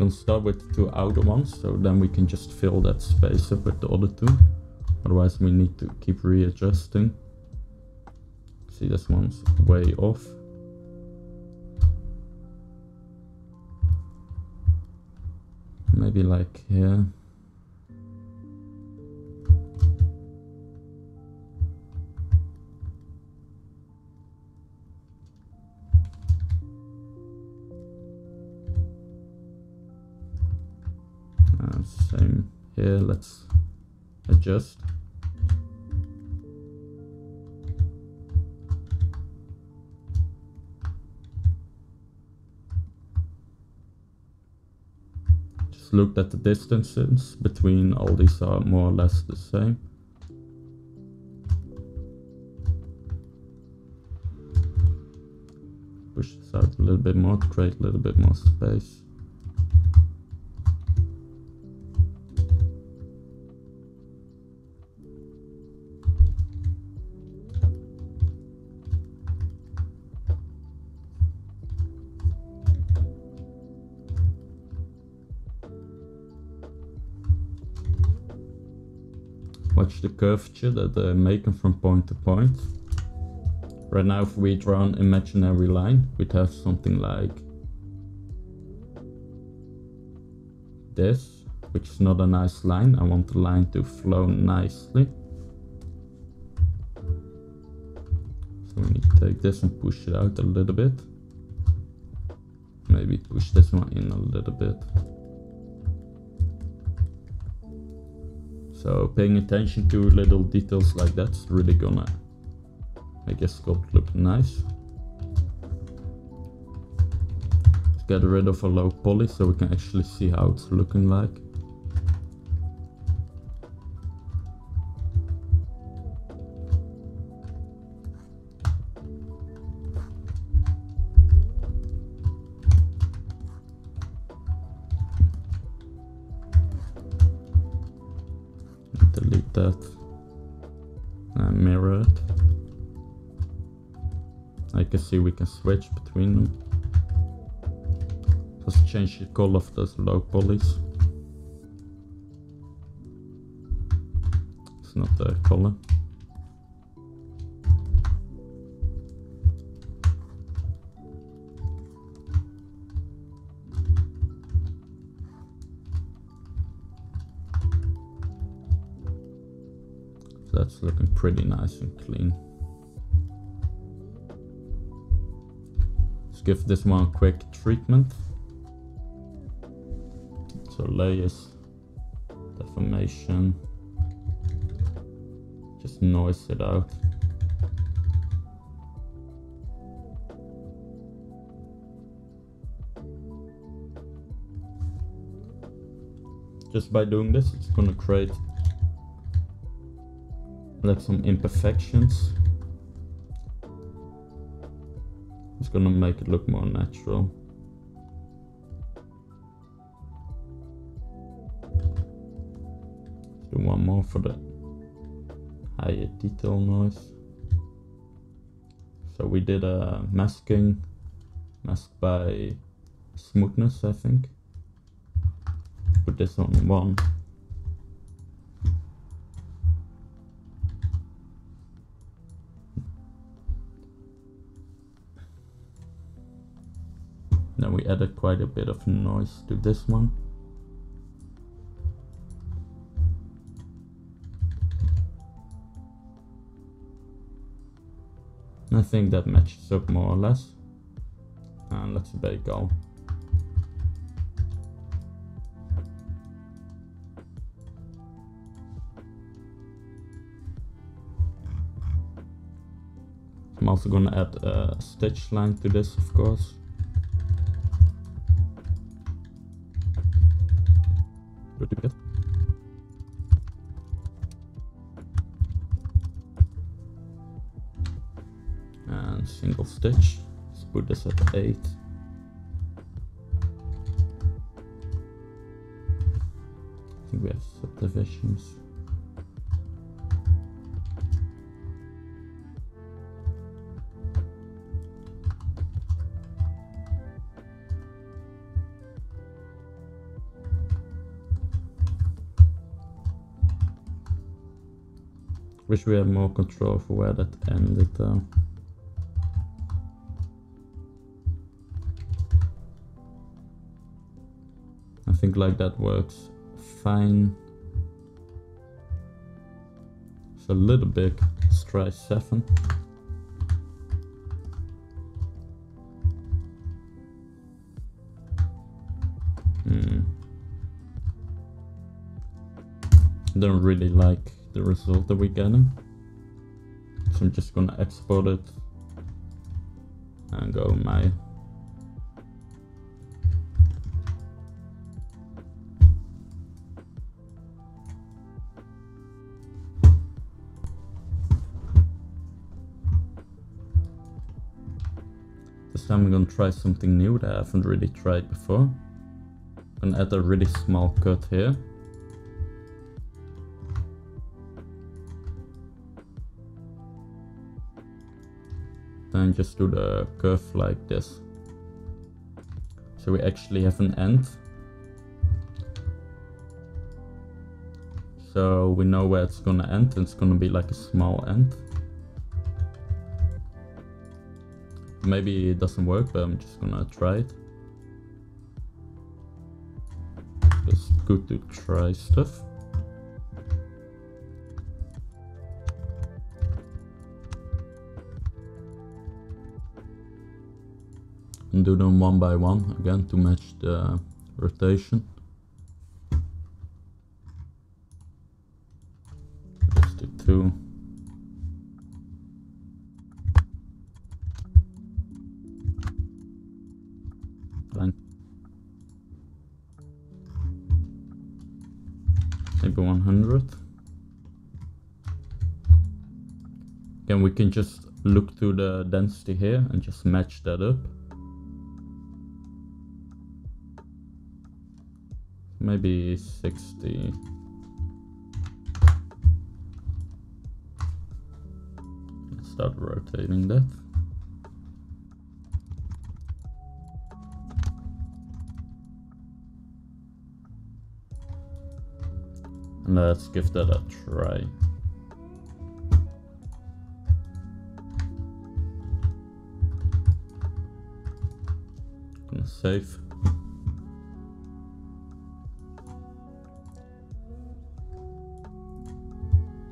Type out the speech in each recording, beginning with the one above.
gonna start with the 2 outer ones, so then we can just fill that space up with the other 2. Otherwise we need to keep readjusting. See, this one's way off. Maybe like here. Same here, let's adjust. Just look at the distances between all these are more or less the same. Push this out a little bit more to create a little bit more space. Watch the curvature that they're making from point to point. Right now, if we draw an imaginary line, we'd have something like this, which is not a nice line. I want the line to flow nicely. So we need to take this and push it out a little bit. Maybe push this one in a little bit. So paying attention to little details like that's really gonna make a sculpt look nice. Let's get rid of a low poly so we can actually see how it's looking like. Delete that and mirror it. I can see we can switch between them. Just change the color of those low polys. It's not the color. That's looking pretty nice and clean. Let's give this one a quick treatment. So layers, deformation, just noise it out. Just by doing this, it's gonna create like some imperfections. It's gonna make it look more natural. Do one more for the higher detail noise. So we did a masking, masked by smoothness, I think. Put this on 1. Then we added quite a bit of noise to this one. I think that matches up more or less. And let's bake all. I'm also gonna add a stitch line to this, of course. And single stitch. Let's put this at 8. I think we have subdivisions. Wish we had more control for where that ended though. I think like that works fine. It's a little big. Let's try 7. Don't really like the result that we're getting, so I'm just gonna export it and go my this time I'm gonna try something new that I haven't really tried before. I'm gonna add a really small cut here. Then just do the curve like this. So we actually have an end. So we know where it's gonna end, and it's gonna be like a small end. Maybe it doesn't work, but I'm just gonna try it. It's good to try stuff. And do them one by one again to match the rotation. Just do 2. Fine. Maybe 100. Again, we can just look to the density here and just match that up. Maybe 60. Let's start rotating that. And let's give that a try. Gonna save.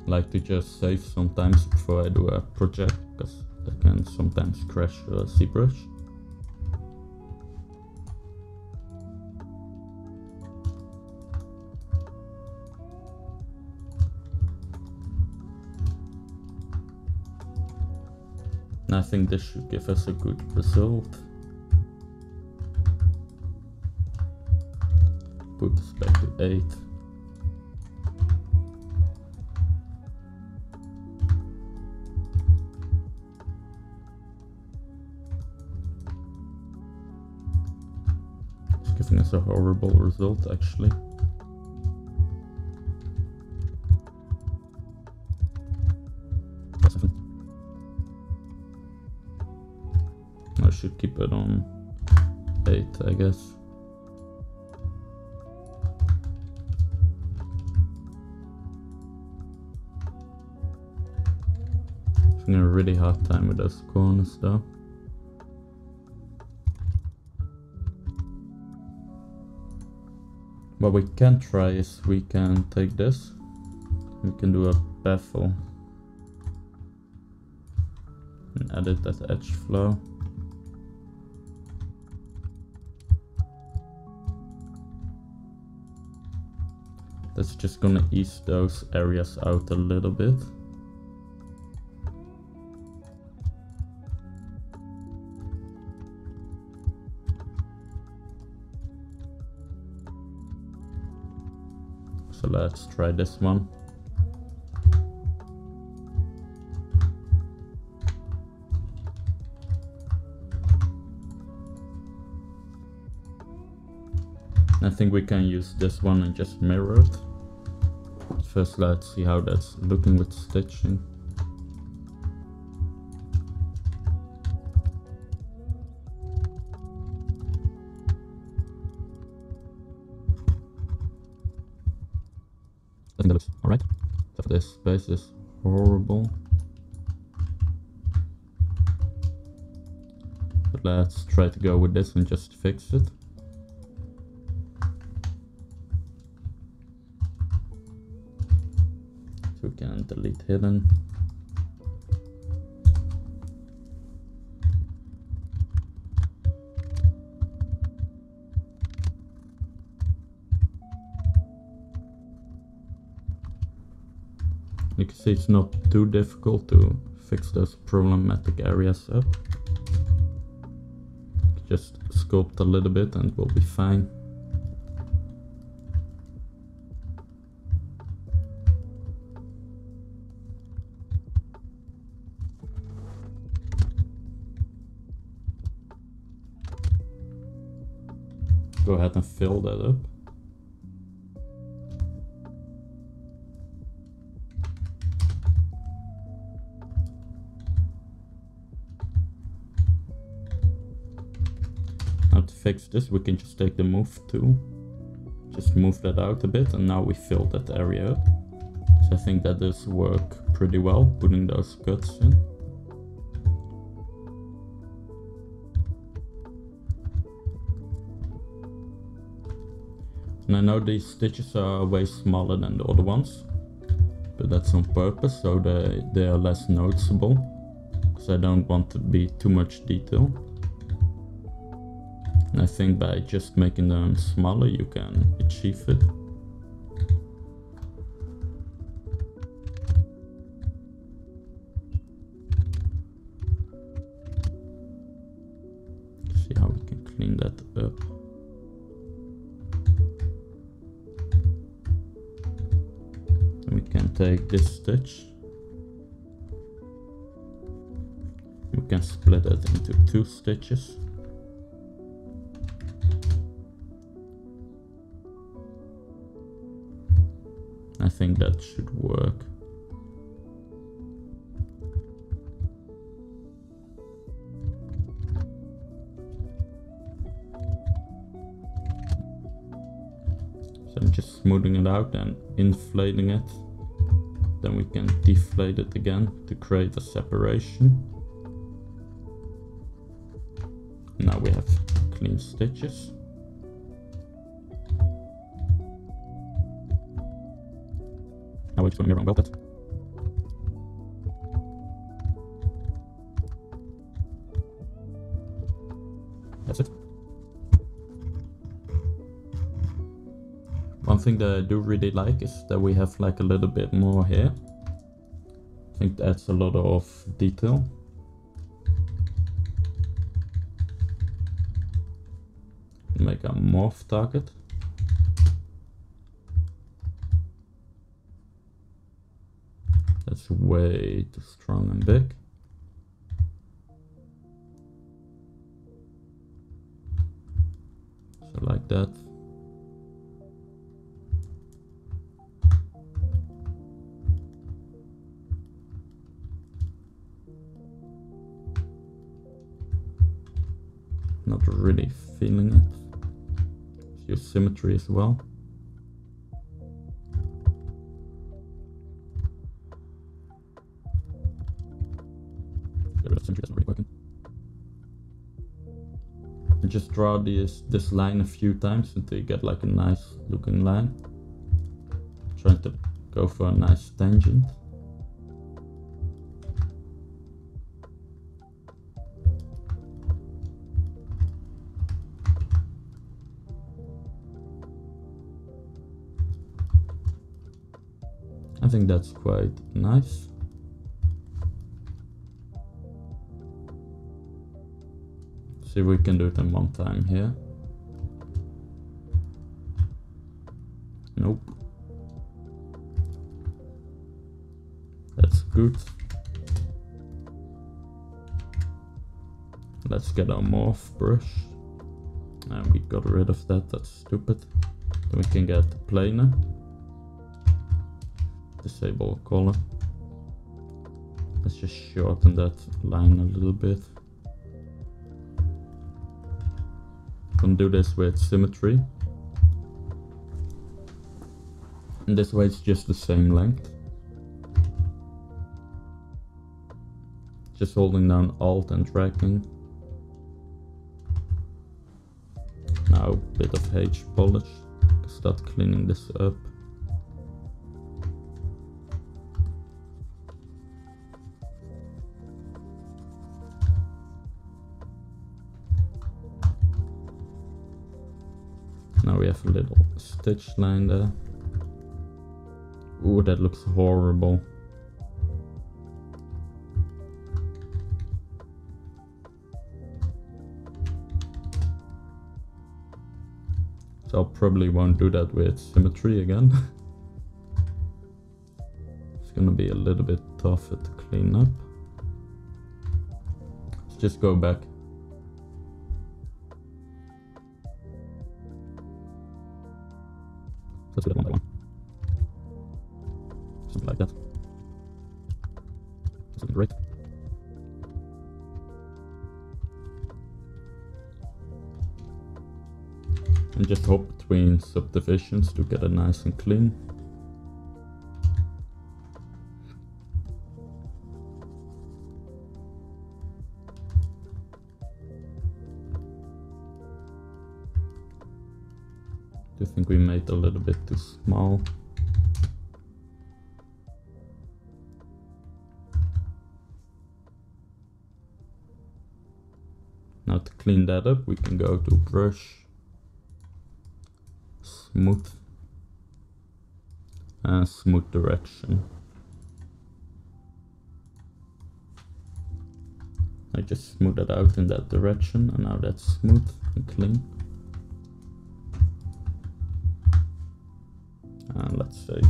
Like to just save sometimes before I do a project, because that can sometimes crash ZBrush. And I think this should give us a good result. Put this back to 8. Giving us a horrible result actually. I should keep it on 8, I guess. Having a really hard time with those corners though. What we can try is we can take this, we can do a bevel and edit that edge flow. That's just gonna ease those areas out a little bit. So let's try this one. I think we can use this one and just mirror it. First, let's see how that's looking with stitching. I think that looks alright. So for this base is horrible. But let's try to go with this and just fix it. So we can delete hidden. You can see it's not too difficult to fix those problematic areas up. Just sculpt a little bit and we'll be fine. Go ahead and fill that up. Now to fix this, we can just take the move tool, just move that out a bit, and now we fill that area up. So I think that does work pretty well, putting those cuts in. And I know these stitches are way smaller than the other ones, but that's on purpose, so they are less noticeable, because I don't want to be too much detail. And I think by just making them smaller you can achieve it. See how we can clean that up. And we can take this stitch. We can split it into 2 stitches. I think that should work. So I'm just smoothing it out and inflating it. Then we can deflate it again to create a separation. Now we have clean stitches. Now we're just going to mirror and weld it. That's it. One thing that I do really like is that we have like a little bit more here. I think that adds a lot of detail. Make a morph target. That's way too strong and big. So like that. Not really feeling it. Use symmetry as well. Get rid of symmetry, that's not really working. And just draw this line a few times until you get like a nice looking line. Trying to go for a nice tangent. I think that's quite nice. See if we can do it in one time here. Nope. That's good. Let's get our morph brush. And we got rid of that, that's stupid. Then we can get the planer. Disable color. Let's just shorten that line a little bit. Gonna do this with symmetry. And this way it's just the same length. Just holding down Alt and dragging. Now a bit of H polish to start cleaning this up. Now we have a little stitch line there. Ooh, that looks horrible. So I probably won't do that with symmetry again. It's gonna be a little bit tougher to clean up. Let's just go back. Let's do that one by one. Something like that. Something great. And just hop between subdivisions to get it nice and clean. I think we made a little bit too small. Now to clean that up, we can go to brush, smooth, and smooth direction. I just smooth it out in that direction, and now that's smooth and clean. And let's save.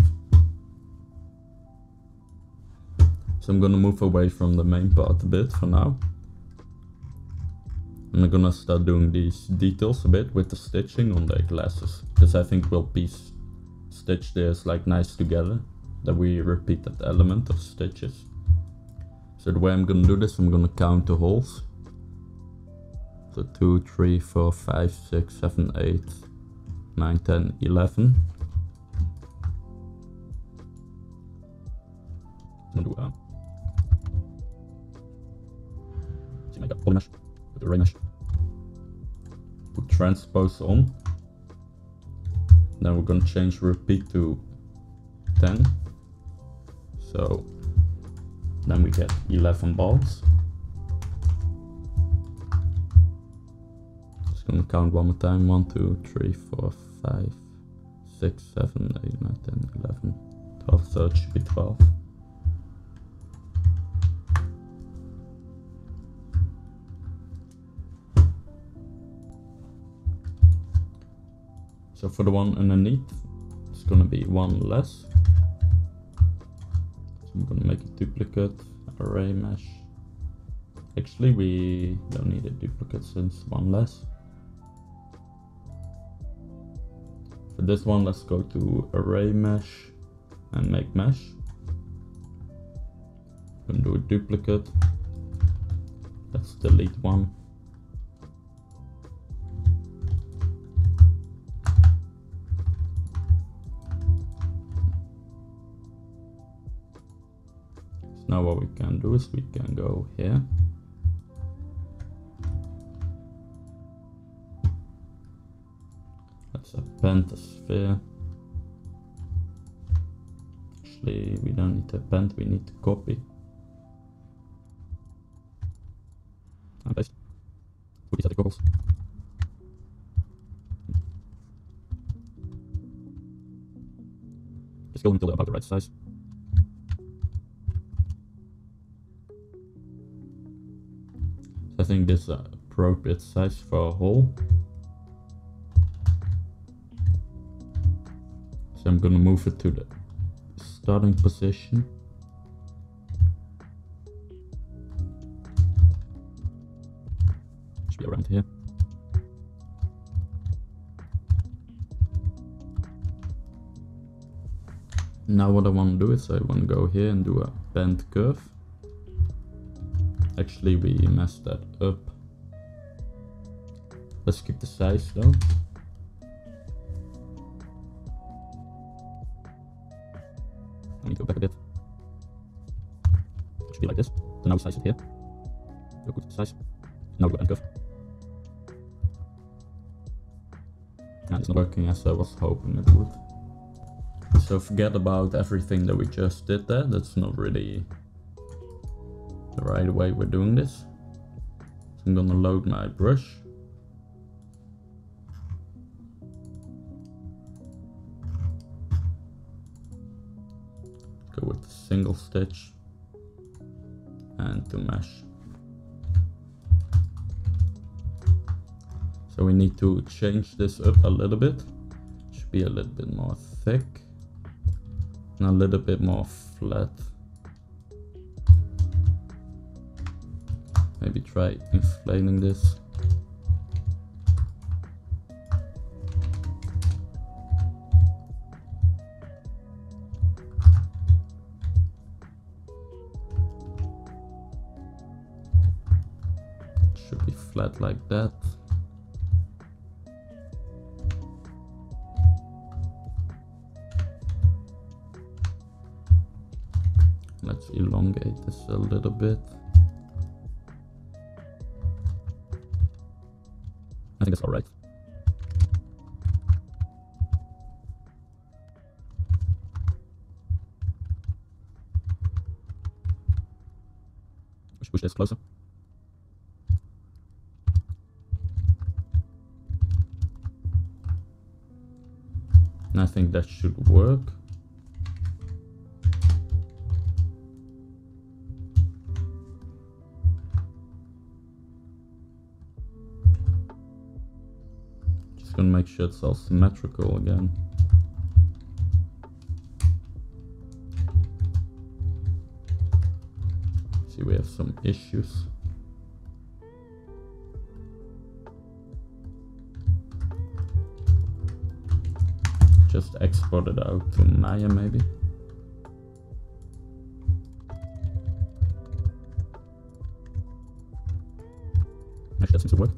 So I'm gonna move away from the main part a bit for now. And I'm gonna start doing these details a bit with the stitching on the glasses, because I think we'll piece stitch this like nice together, that we repeat that element of stitches. So the way I'm gonna do this, I'm gonna count the holes. So 2, 3, 4, 5, 6, 7, 8, 9, 10, 11. I'm gonna do see, make a poly mesh with the ray mesh. Put transpose on. Then we're gonna change repeat to 10. So then we get 11 balls. Just gonna count one more time. 1, 2, 3, 4, 5, 6, 7, 8, 9, 10, 11, 12. So it should be 12. So for the one underneath, it's gonna be one less. So I'm gonna make a duplicate, array mesh. Actually, we don't need a duplicate since one less. For this one, let's go to array mesh and make mesh. I'm gonna do a duplicate. Let's delete one. Now what we can do is we can go here. Let's append the sphere. Actually, we don't need to append, we need to copy. And paste. Put these at the goggles. Just go until they're about the right size. I think this is an appropriate size for a hole. So I'm gonna move it to the starting position. Should be around here. Now what I want to do is I want to go here and do a bend curve. Actually, we messed that up. Let's keep the size though. Let me go back a bit. It should be like this. So now we size it here. Go good size. Now go and curve. And it's not working as I was hoping it would. So forget about everything that we just did there. That's not really the right way we're doing this. So I'm gonna load my brush. Go with the single stitch and to mesh. So we need to change this up a little bit. Should be a little bit more thick and a little bit more flat. Maybe try inflating this. Should be flat like that. Let's elongate this a little bit. I think that's alright. We should push this closer. And I think that should work. Gonna make sure it's all symmetrical again. See, we have some issues. Just export it out to Maya maybe. Actually, that seems to work.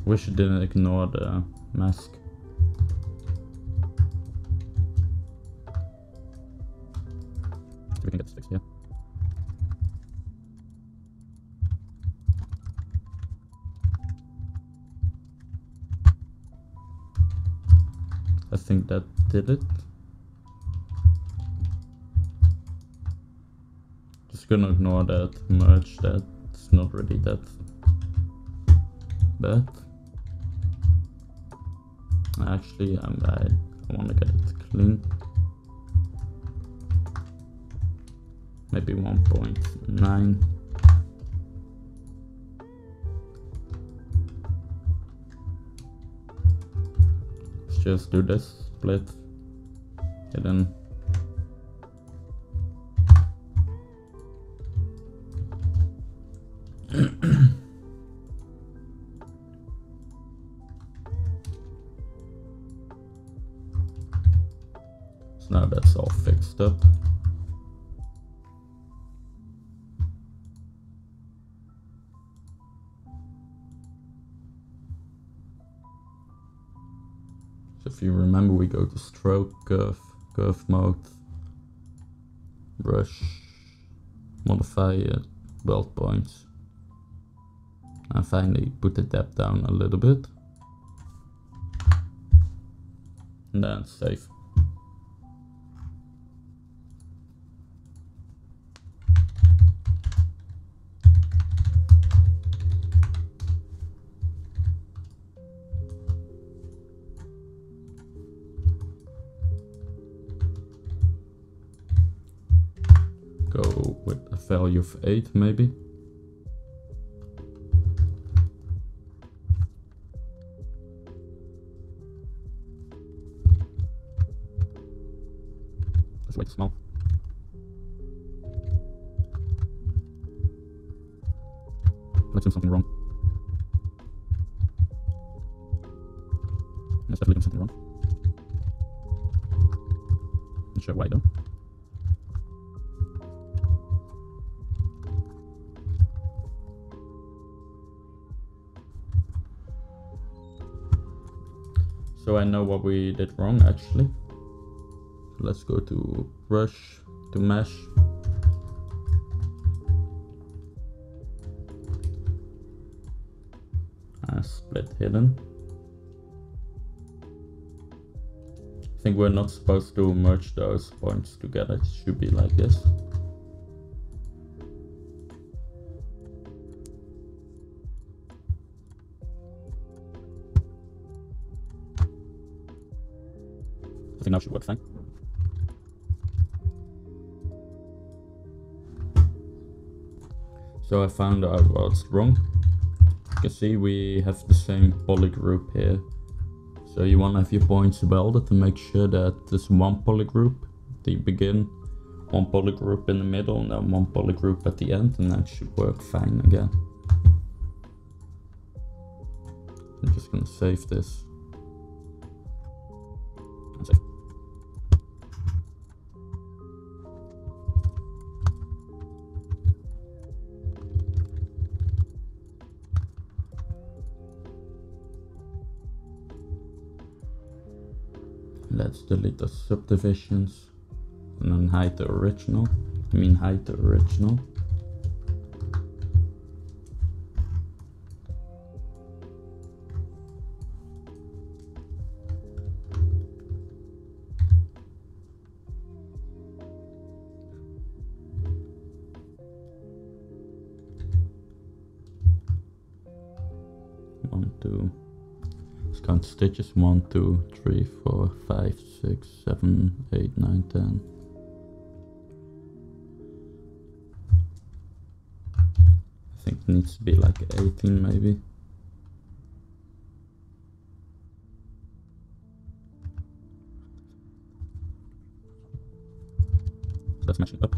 Wish it didn't ignore the mask. See if we can get this fixed here. I think that did it. Just gonna ignore that, merge that. It's not really that bad. Actually, I want to get it clean. Maybe 1.9. Let's just do this split. Hidden. Now that's all fixed up. So if you remember, we go to stroke, curve mode, brush, modify weld points, and finally put the depth down a little bit, and then save. Go with a value of 8 maybe. That's way too small. Let's do something wrong. Let's definitely do something wrong. Not sure why though. So I know what we did wrong actually. So let's go to brush, to mesh. split hidden. I think we're not supposed to merge those points together, it should be like this. I think now should work fine. So I found out what's wrong. You can see we have the same polygroup here. So you want to have your points welded to make sure that there's one polygroup at the begin, one polygroup in the middle, and then one polygroup at the end, and that should work fine again. I'm just gonna save this. And save. Let's delete the subdivisions and then hide the original. Hide the original. Count stitches 1, 2, 3, 4, 5, 6, 7, 8, 9, 10. I think it needs to be like 18 maybe. Let's match it up.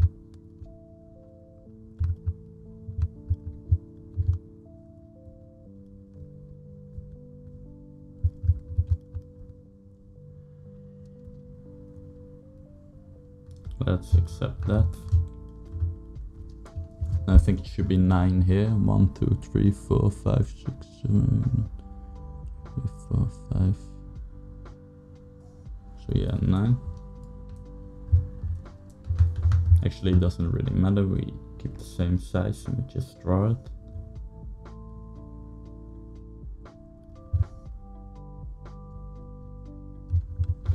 Let's accept that. I think it should be 9 here. 1, 2, 3, 4, 5, 6, 7, 3, 4, 5. So yeah, 9. Actually, it doesn't really matter. We keep the same size and we just draw it.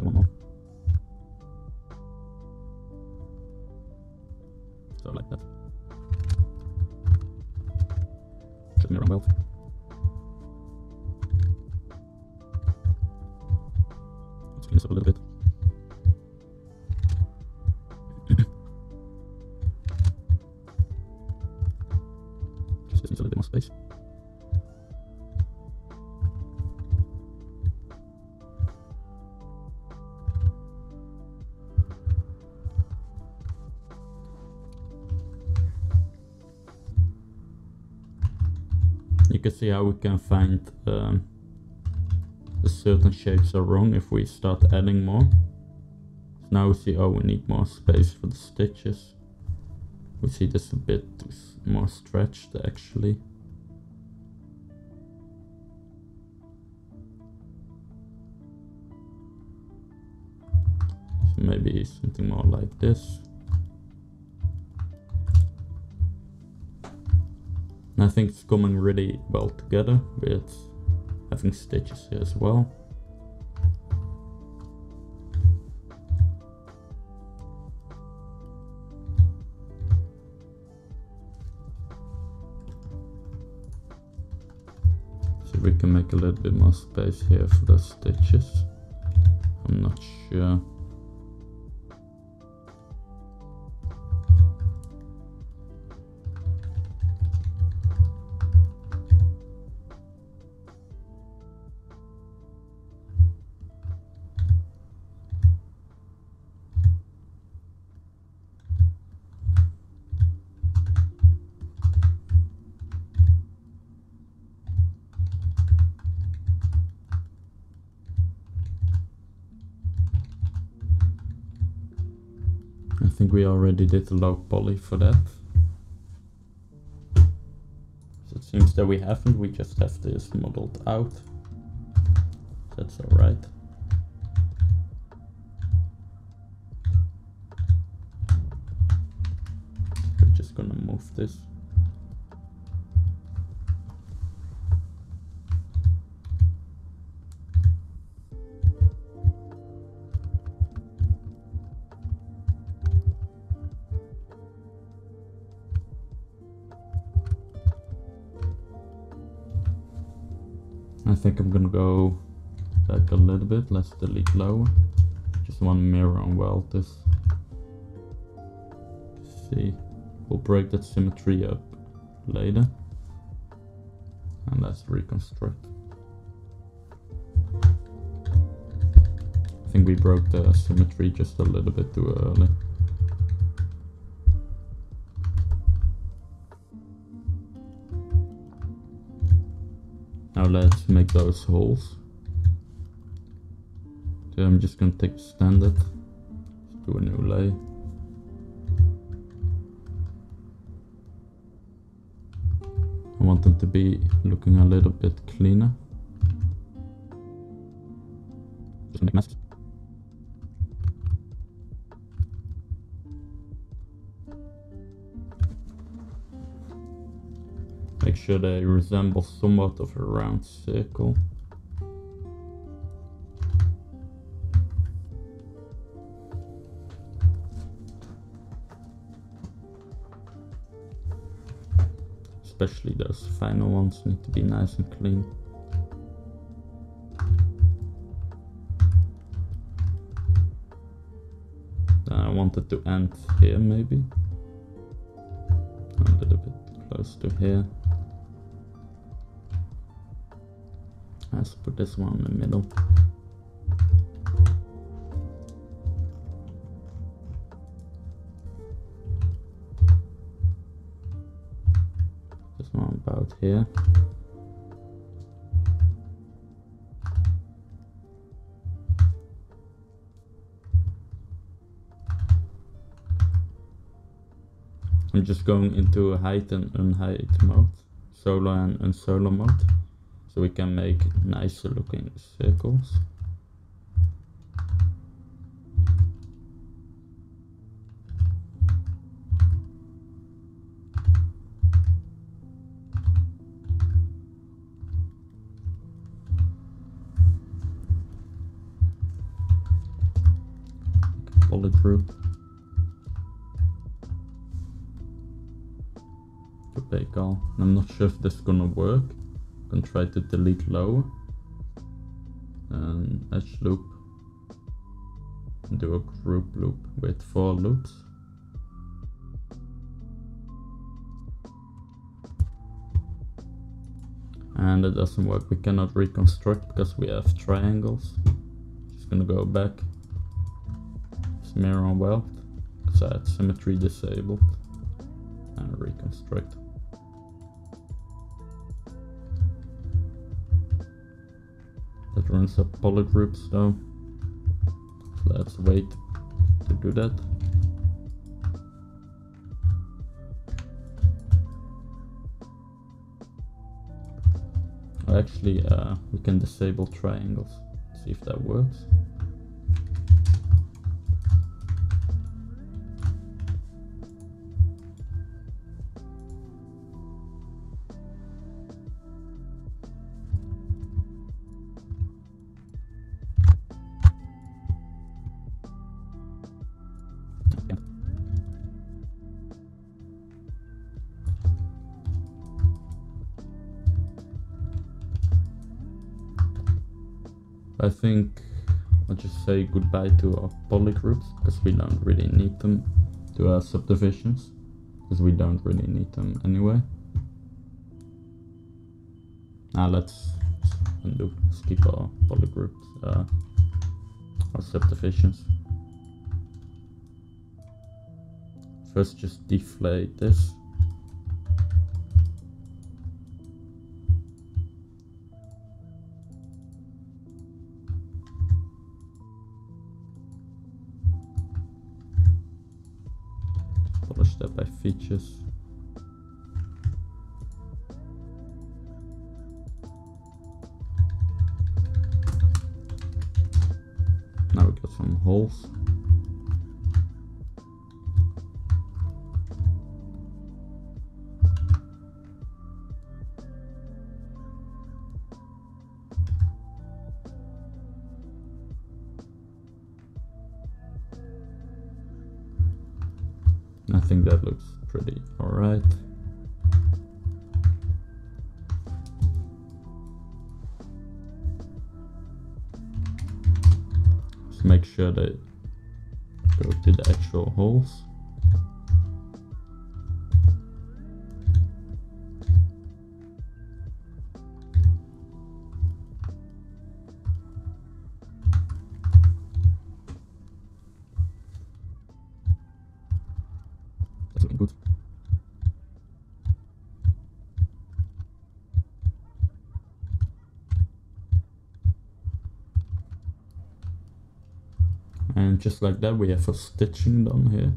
One more. So like that. Should mirror well. Let's clean this up a little bit. Just needs a little bit more space. You can see how we can find the certain shapes are wrong if we start adding more. So now we see, oh, we need more space for the stitches. We see this a bit more stretched actually. So maybe something more like this. And I think it's coming really well together with having stitches here as well. So we can make a little bit more space here for the stitches. I'm not sure. I think we already did the log poly for that. So it seems that we haven't, we just have this modeled out. That's alright. We're just gonna move this. I think I'm gonna go back a little bit. Let's delete lower. Just want to mirror and weld this. See, we'll break that symmetry up later. And let's reconstruct. I think we broke the symmetry just a little bit too early. Now let's make those holes. So I'm just gonna take standard, let's do a new lay. I want them to be looking a little bit cleaner. Just make masks. Make sure they resemble somewhat of a round circle. Especially those final ones need to be nice and clean. Then I want it to end here maybe. A little bit close to here. Let's put this one in the middle. This one about here. I'm just going into a height and unheight mode, solo and unsolo mode. So we can make nicer looking circles. Poly group. To bake all. I'm not sure if this is gonna work. I'm gonna try to delete lower and edge loop and do a group loop with 4 loops. And it doesn't work, we cannot reconstruct because we have triangles. Just gonna go back, mirror and weld because I had symmetry disabled, and reconstruct. That runs up poly groups though. So let's wait to do that. Actually, we can disable triangles. See if that works. I think I'll just say goodbye to our poly groups because we don't really need them, to our subdivisions because we don't really need them anyway. Now let's undo, skip our poly groups, our subdivisions. First just deflate this. Polish that by features. Now we got some holes. I think that looks pretty alright. Just make sure they go to the actual holes. That's looking good. And just like that, we have a stitching done here.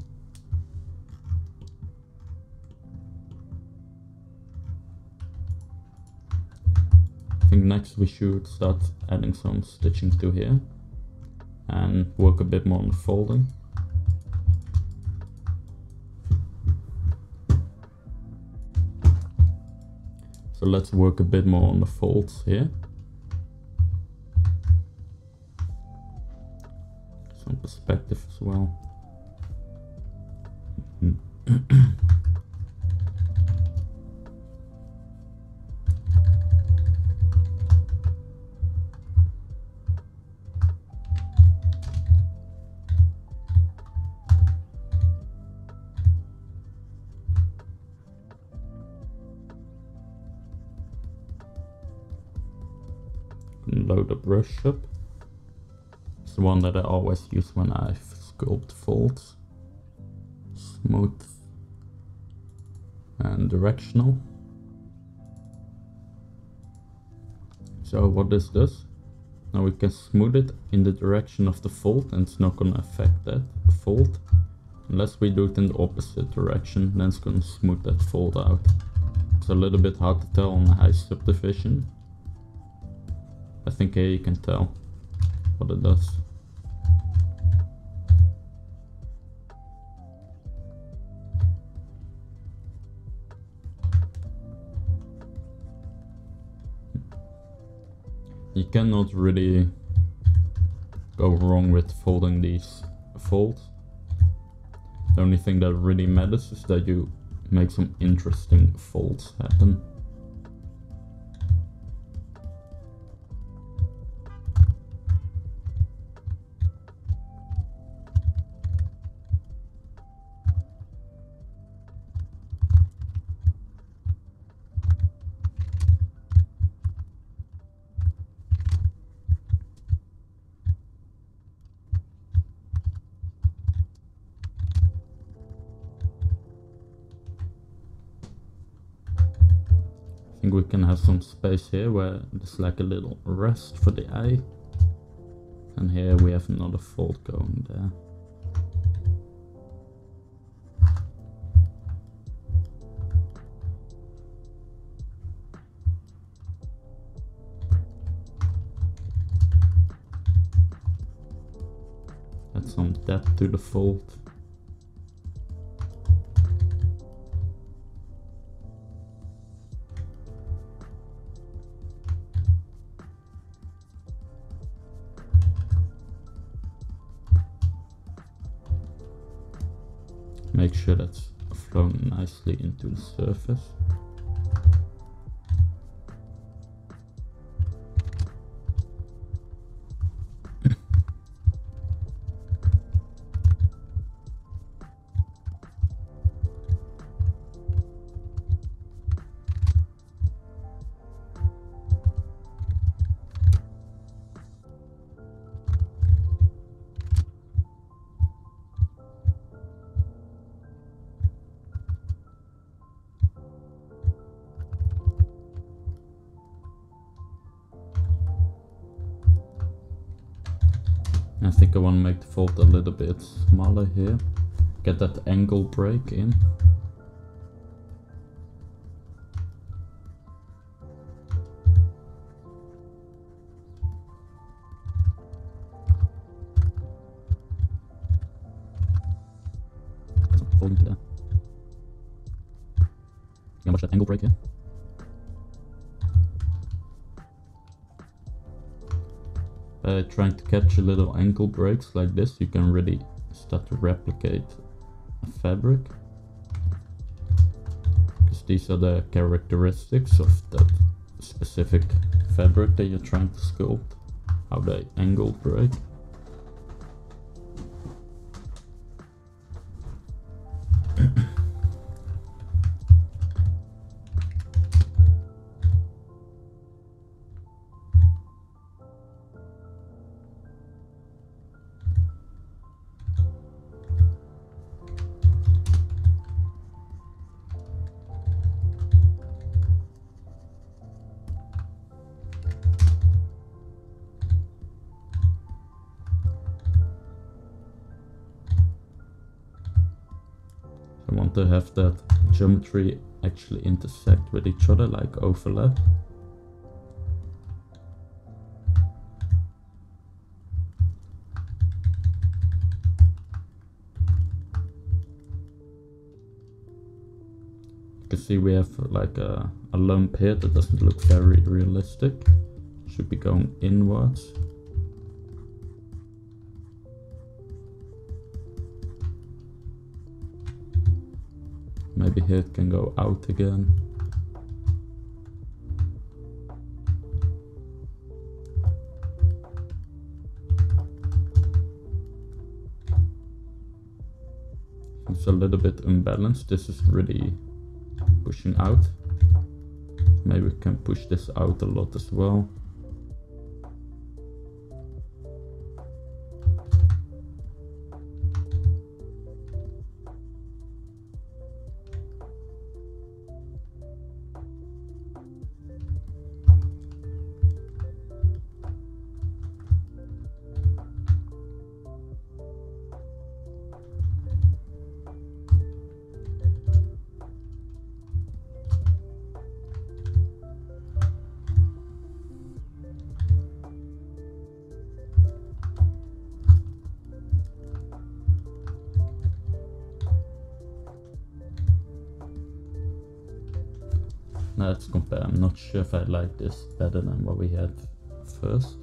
I think next we should start adding some stitching to here and work a bit more on the folding. So let's work a bit more on the folds here. Some perspective as well. Load the brush up. It's the one that I always use when I sculpt folds. Smooth and directional. So what this does, now we can smooth it in the direction of the fold and it's not going to affect that fold. Unless we do it in the opposite direction, then it's going to smooth that fold out. It's a little bit hard to tell on a high subdivision. I think here you can tell what it does. You cannot really go wrong with folding these folds. The only thing that really matters is that you make some interesting folds happen. I think we can have some space here where there's like a little rest for the eye. And here we have another fold going there. Add some depth to the fold. Make sure that's flown nicely into the surface. I think I want to make the fold a little bit smaller here. Get that angle break in. Fold into there. Yeah, watch that angle break here. Trying to capture little angle breaks like this, you can really start to replicate a fabric. Because these are the characteristics of that specific fabric that you're trying to sculpt, how they angle break. want to have that geometry actually intersect with each other, like overlap. You can see we have like a lump here that doesn't look very realistic. Should be going inwards. Maybe here it can go out again. It's a little bit unbalanced. This is really pushing out. Maybe we can push this out a lot as well. Now let's compare. I'm not sure if I like this better than what we had first.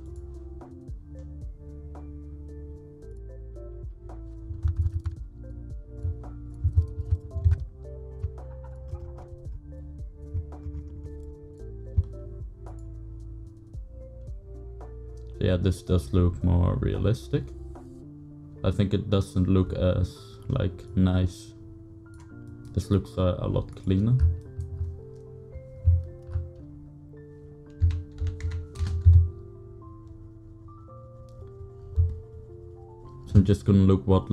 So yeah, this does look more realistic. I think it doesn't look as like nice. This looks a lot cleaner. So I'm just gonna look what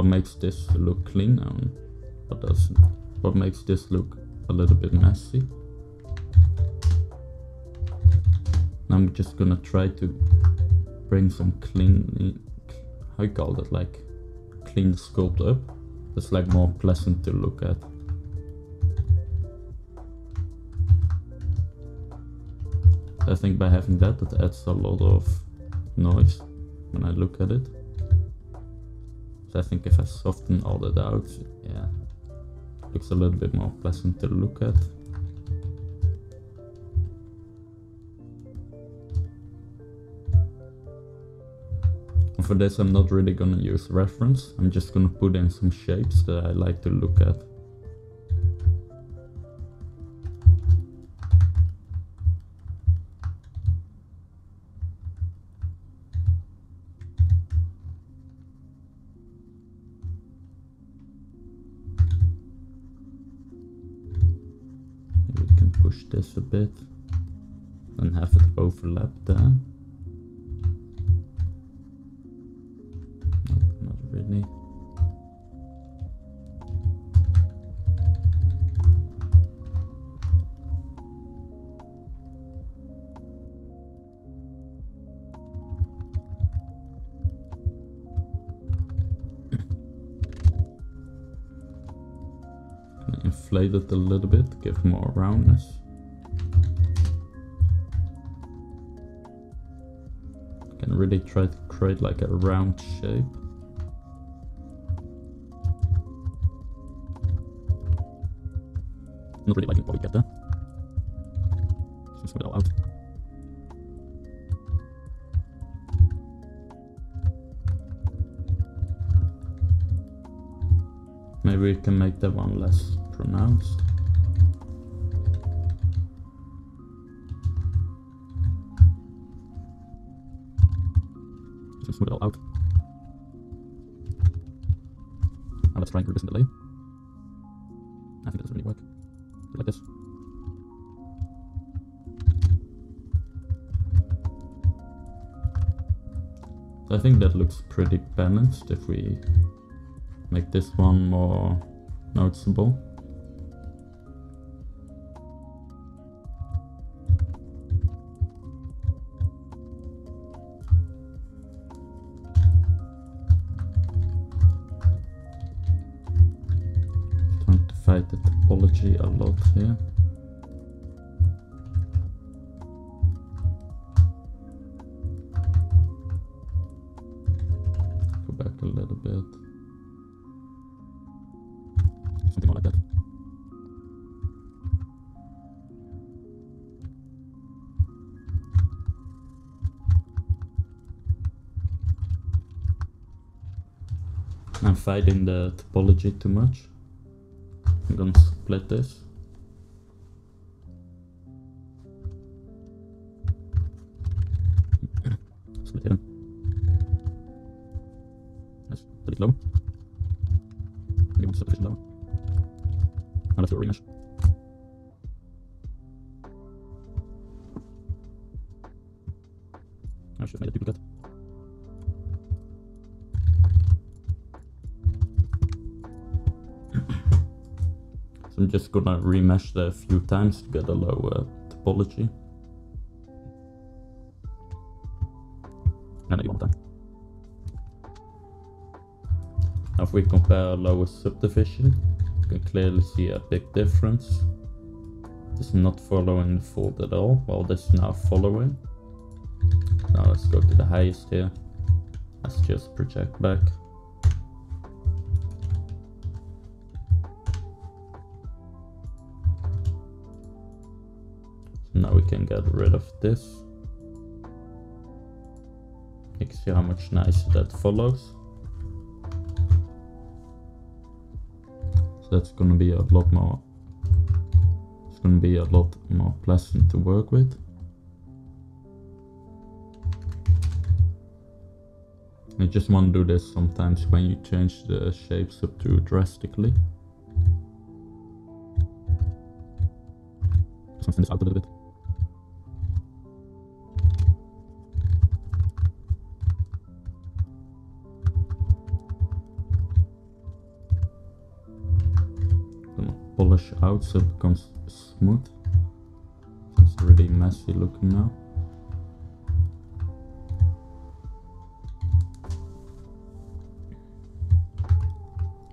makes this look clean and what doesn't. What makes this look a little bit messy. I'm just gonna try to bring some clean, how you call it, like clean sculpt up. It's like more pleasant to look at. I think by having that, it adds a lot of noise when I look at it. So I think if I soften all that out, yeah, it looks a little bit more pleasant to look at. And for this I'm not really gonna use reference, I'm just gonna put in some shapes that I like to look at. Push this a bit and have it overlap there. Nope, not really. Inflate it a little bit, give more roundness. Can really try to create like a round shape. Not really liking what we get there. Just smooth it all out. Maybe we can make that one less pronounced. Just smooth it all out. Now let's try and reduce the delay. I think it doesn't really work. Like this. So I think that looks pretty balanced if we make this one more noticeable. topology a lot here. Go back a little bit. Something more like that. I'm fighting the topology too much. I'm gonna split this. Split it. Let's put it lower. We want to set it lower. Now let's do a remesh. I should have made a duplicate. So I'm just gonna remesh that a few times to get a lower topology. And maybe one more time. Now if we compare lower subdivision, you can clearly see a big difference. This is not following the fold at all, while this is now following. Now let's go to the highest here. Let's just project back. Now we can get rid of this. You can see how much nicer that follows. So that's gonna be a lot more. It's gonna be a lot more pleasant to work with. You just want to do this sometimes when you change the shapes up too drastically. Just thin this out a little bit. Polish out so it becomes smooth. It's really messy looking now.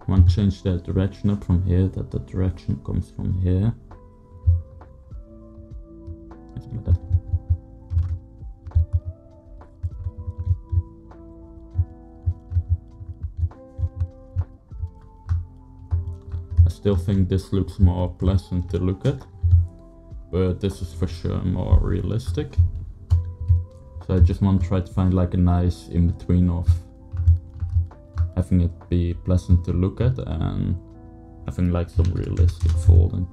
I want to change the direction up from here, that the direction comes from here. Something like that. I still think this looks more pleasant to look at, but this is for sure more realistic. So I just want to try to find like a nice in between of having it be pleasant to look at and having like some realistic folding.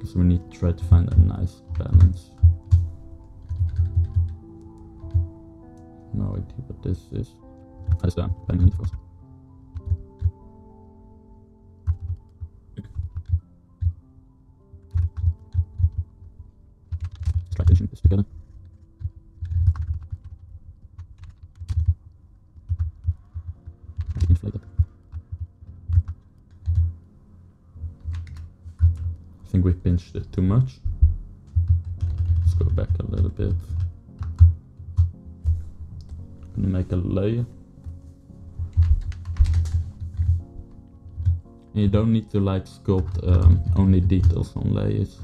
So we need to try to find a nice balance. No idea what this is. That's the bending first. Let's try pinching this together. Inflate it. I think we pinched it too much. Let's go back a little bit. I'm gonna make a layer. And you don't need to like sculpt only details on layers.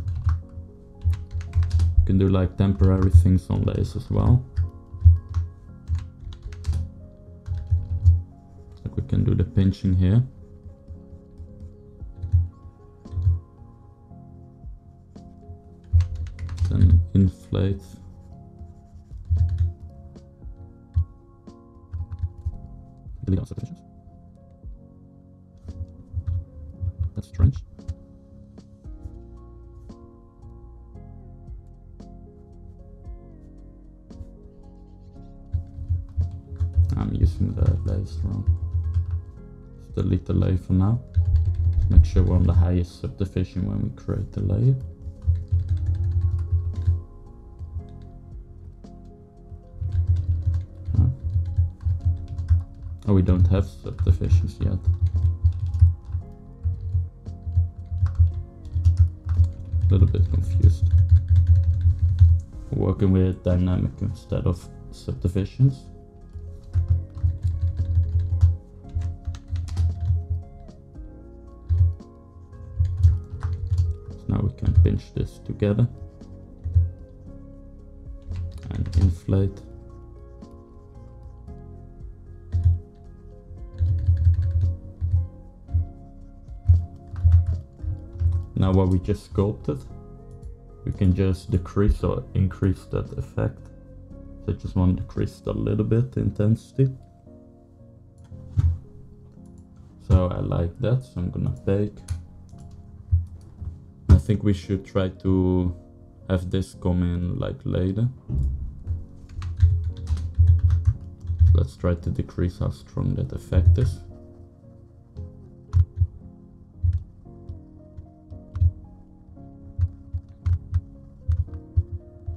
You can do like temporary things on layers as well. Like we can do the pinching here. Then inflate. Delete all subdivisions. That's strange. I'm using the layers wrong. Just delete the layer for now. Just make sure we're on the highest subdivision when we create the layer. Oh, we don't have subdivisions yet. A little bit confused. working with dynamic instead of subdivisions. So now we can pinch this together and inflate. Now what we just sculpted, we can just decrease or increase that effect. So I just want to decrease it a little bit, the intensity. So I like that, so I'm gonna bake. I think we should try to have this come in like later. Let's try to decrease how strong that effect is.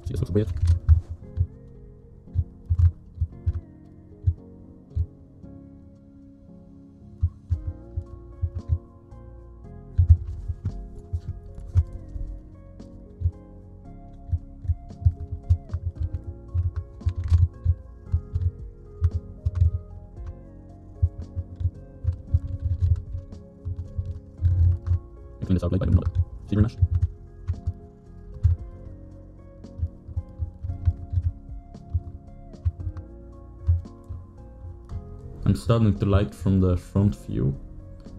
This looks weird. Clean this out later by doing another fever mesh. I'm starting to like from the front view.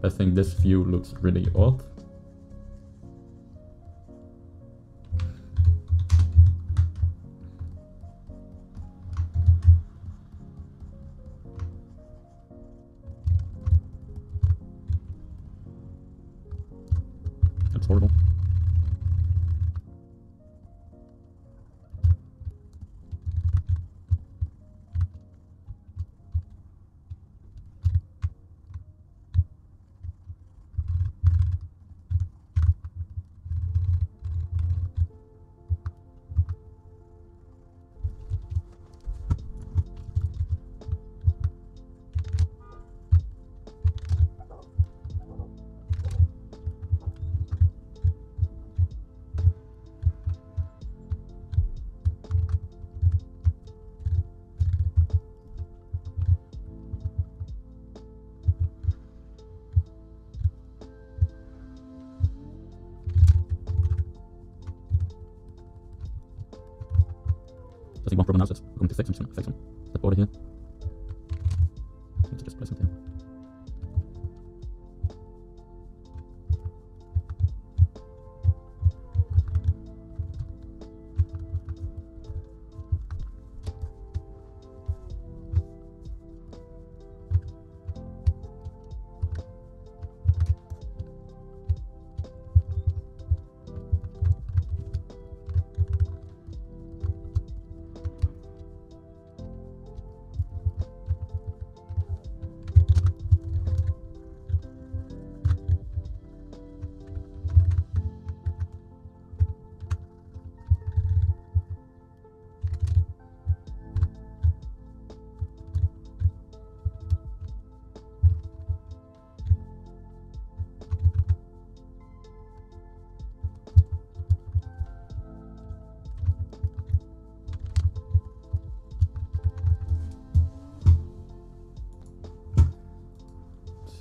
I think this view looks really odd. That's horrible. Does he want proper analysis? We're going to fix some that border here. Let's just place it here.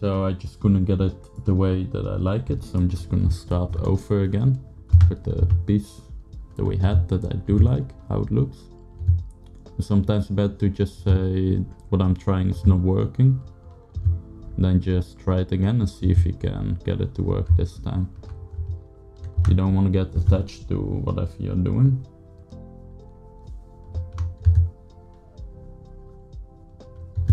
So I just couldn't get it the way that I like it, so I'm just gonna start over again with the piece that we had that I do like, how it looks. It's sometimes better to just say what I'm trying is not working, then just try it again and see if you can get it to work this time. You don't want to get attached to whatever you're doing.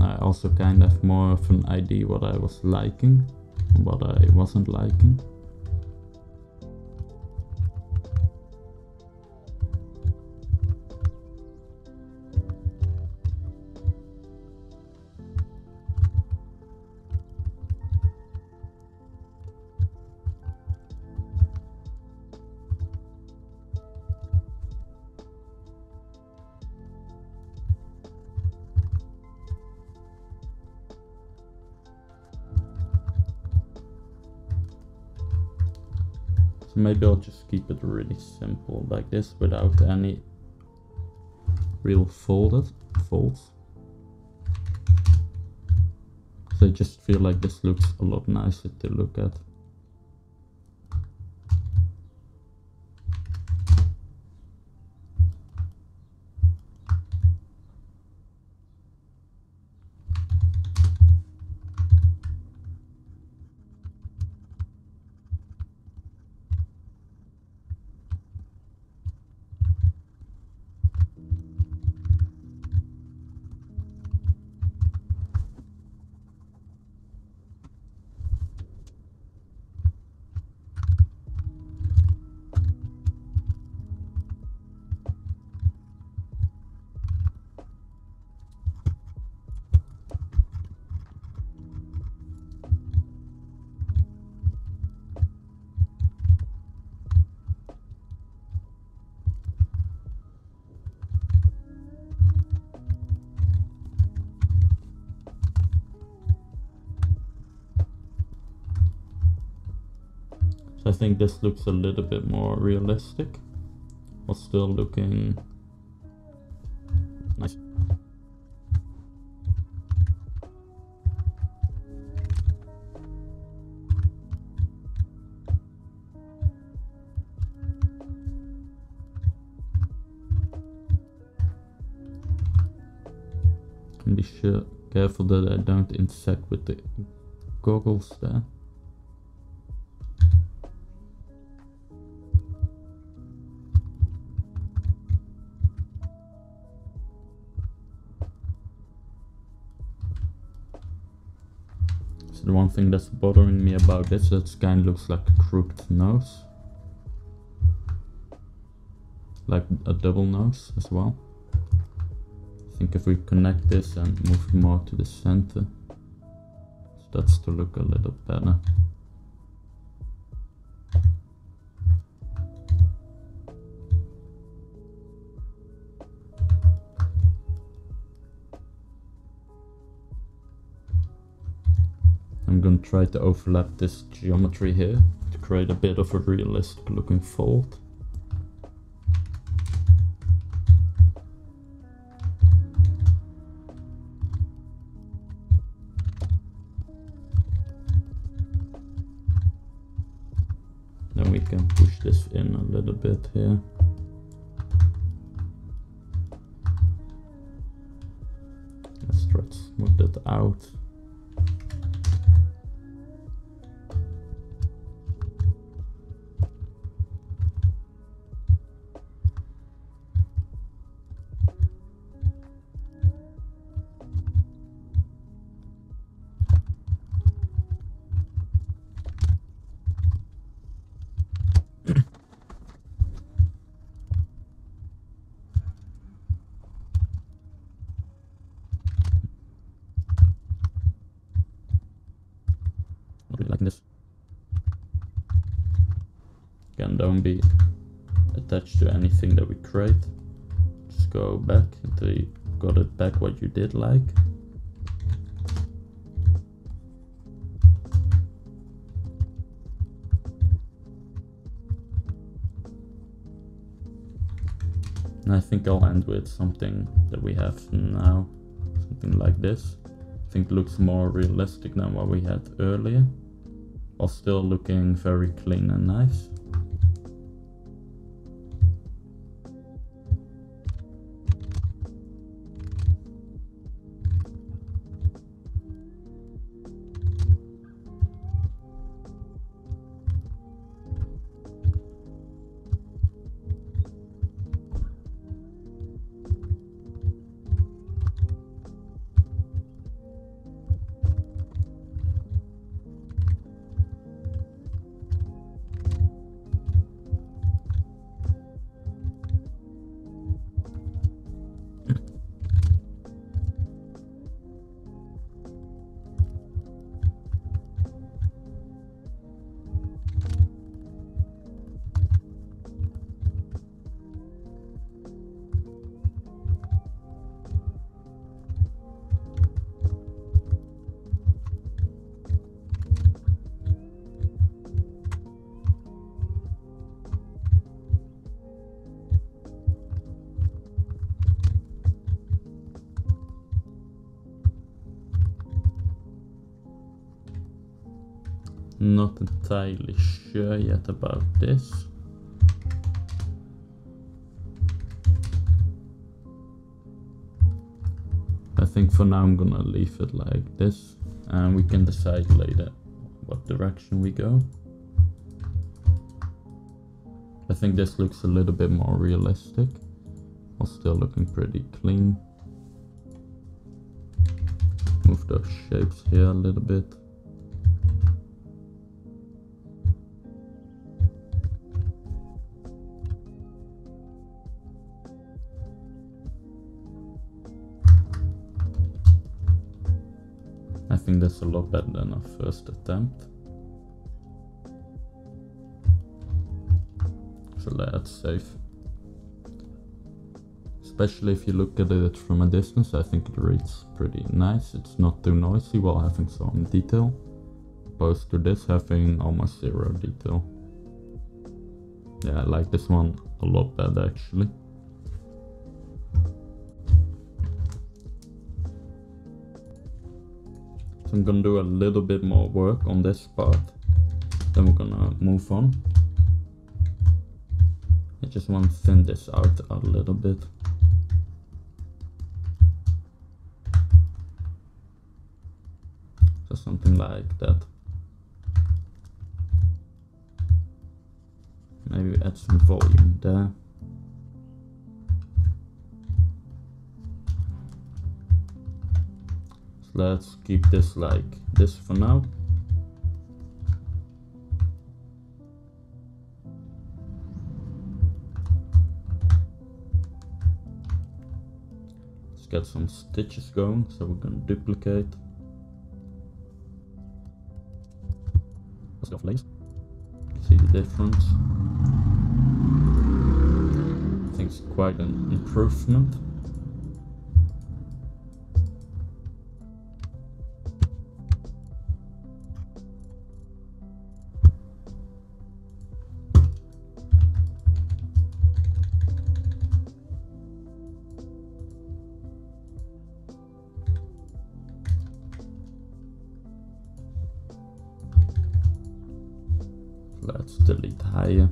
I also kind of have more of an idea what I was liking and what I wasn't liking. Maybe I'll just keep it really simple like this without any real folds. So I just feel like this looks a lot nicer to look at. I think this looks a little bit more realistic, while still looking nice. And be careful that I don't intersect with the goggles there. The one thing that's bothering me about this, that kind of looks like a crooked nose. Like a double nose as well. I think if we connect this and move more to the center, that's to look a little better. I'm gonna try to overlap this geometry here to create a bit of a realistic looking fold. Then we can push this in a little bit here. Let's try to smooth that out. Like this. Again, don't be attached to anything that we create. Just go back until you got it back what you did like. And I think I'll end with something that we have now. Something like this. I think looks more realistic than what we had earlier, while still looking very clean and nice. Not entirely sure yet about this. I think for now I'm gonna leave it like this, and we can decide later what direction we go. I think this looks a little bit more realistic, while still looking pretty clean. Move those shapes here a little bit. I think that's a lot better than our first attempt. So let's save. Especially if you look at it from a distance, I think it reads pretty nice. It's not too noisy while having some detail, opposed to this having almost zero detail. Yeah, I like this one a lot better actually. So I'm gonna do a little bit more work on this part, then we're gonna move on. I just want to thin this out a little bit. So something like that. Maybe add some volume there. So let's keep this like this for now. Let's get some stitches going, so we're gonna duplicate. Let's go lace. See the difference. I think it's quite an improvement. Let's delete higher.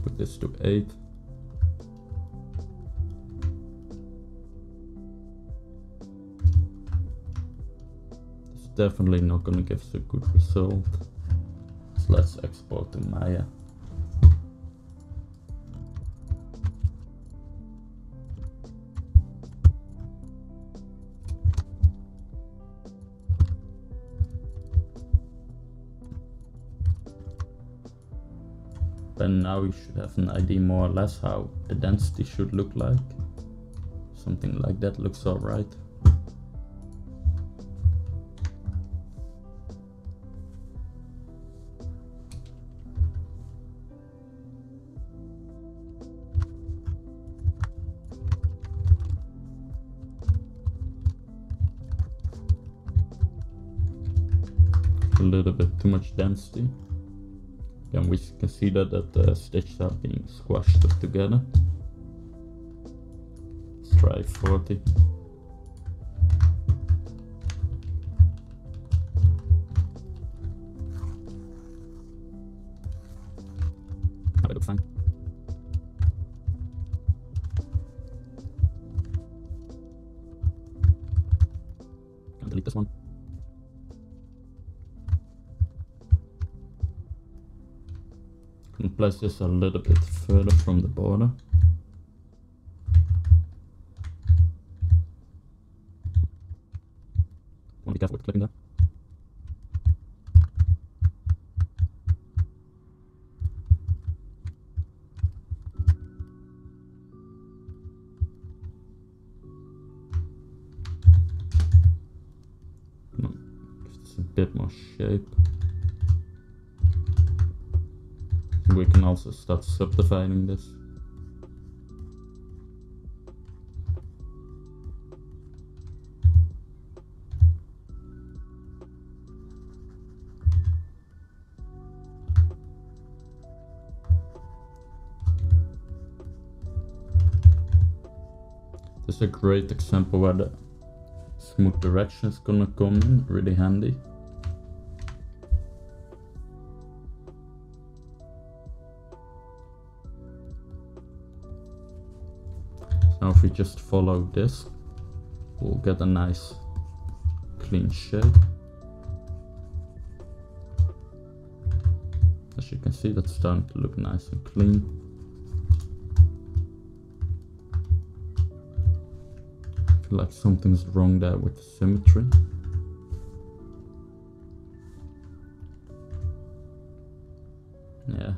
Put this to 8. It's definitely not gonna give us a good result. So let's export to Maya. And now you should have an idea more or less how the density should look like. Something like that looks alright. A little bit too much density. And we can see that the stitches are being squashed up together. Let's try 40. That looks fine. Can delete this one. And place this a little bit further from the border. Want to be careful with clicking there. Give this a bit more shape. We can also start subdividing this. This is a great example where the smooth direction is gonna come in, really handy. Now if we just follow this, we'll get a nice clean shape. As you can see, that's starting to look nice and clean. I feel like something's wrong there with the symmetry. Yeah.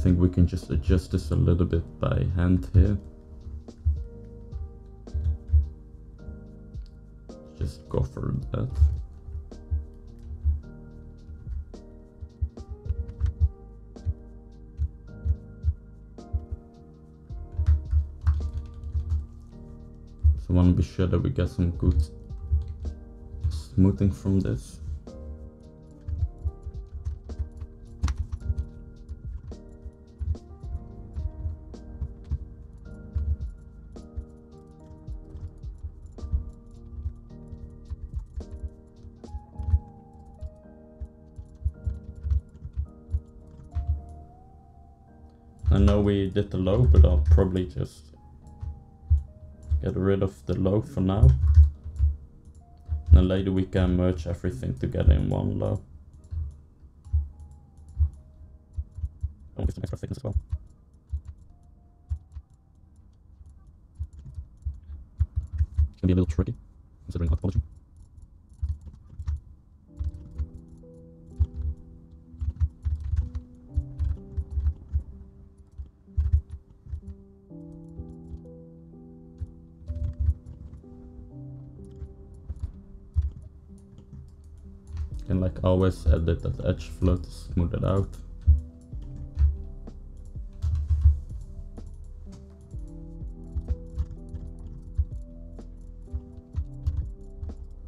think we can just adjust this a little bit by hand here. Just go for that. So I want to be sure that we get some good smoothing from this. I know we did the low, but I'll probably just get rid of the low for now. And then later we can merge everything together in one low. I'll get some extra thickness as well. It's gonna be a little tricky, considering our topology. And like always, edit that edge flow to smooth it out.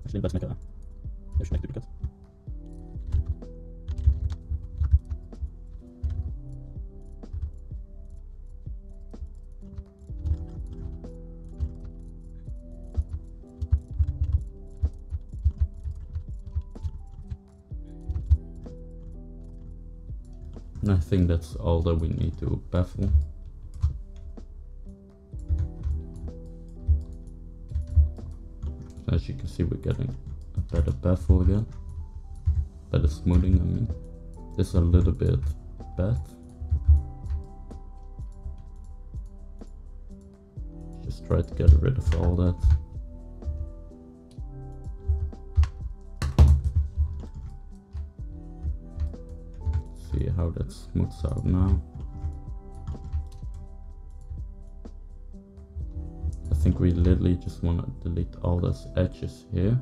Actually, let's make a duplicate. And I think that's all that we need to baffle. As you can see, we're getting a better baffle again. Better smoothing, I mean. This is a little bit bad. Just try to get rid of all that. See how that smooths out now. I think we literally just want to delete all those edges here.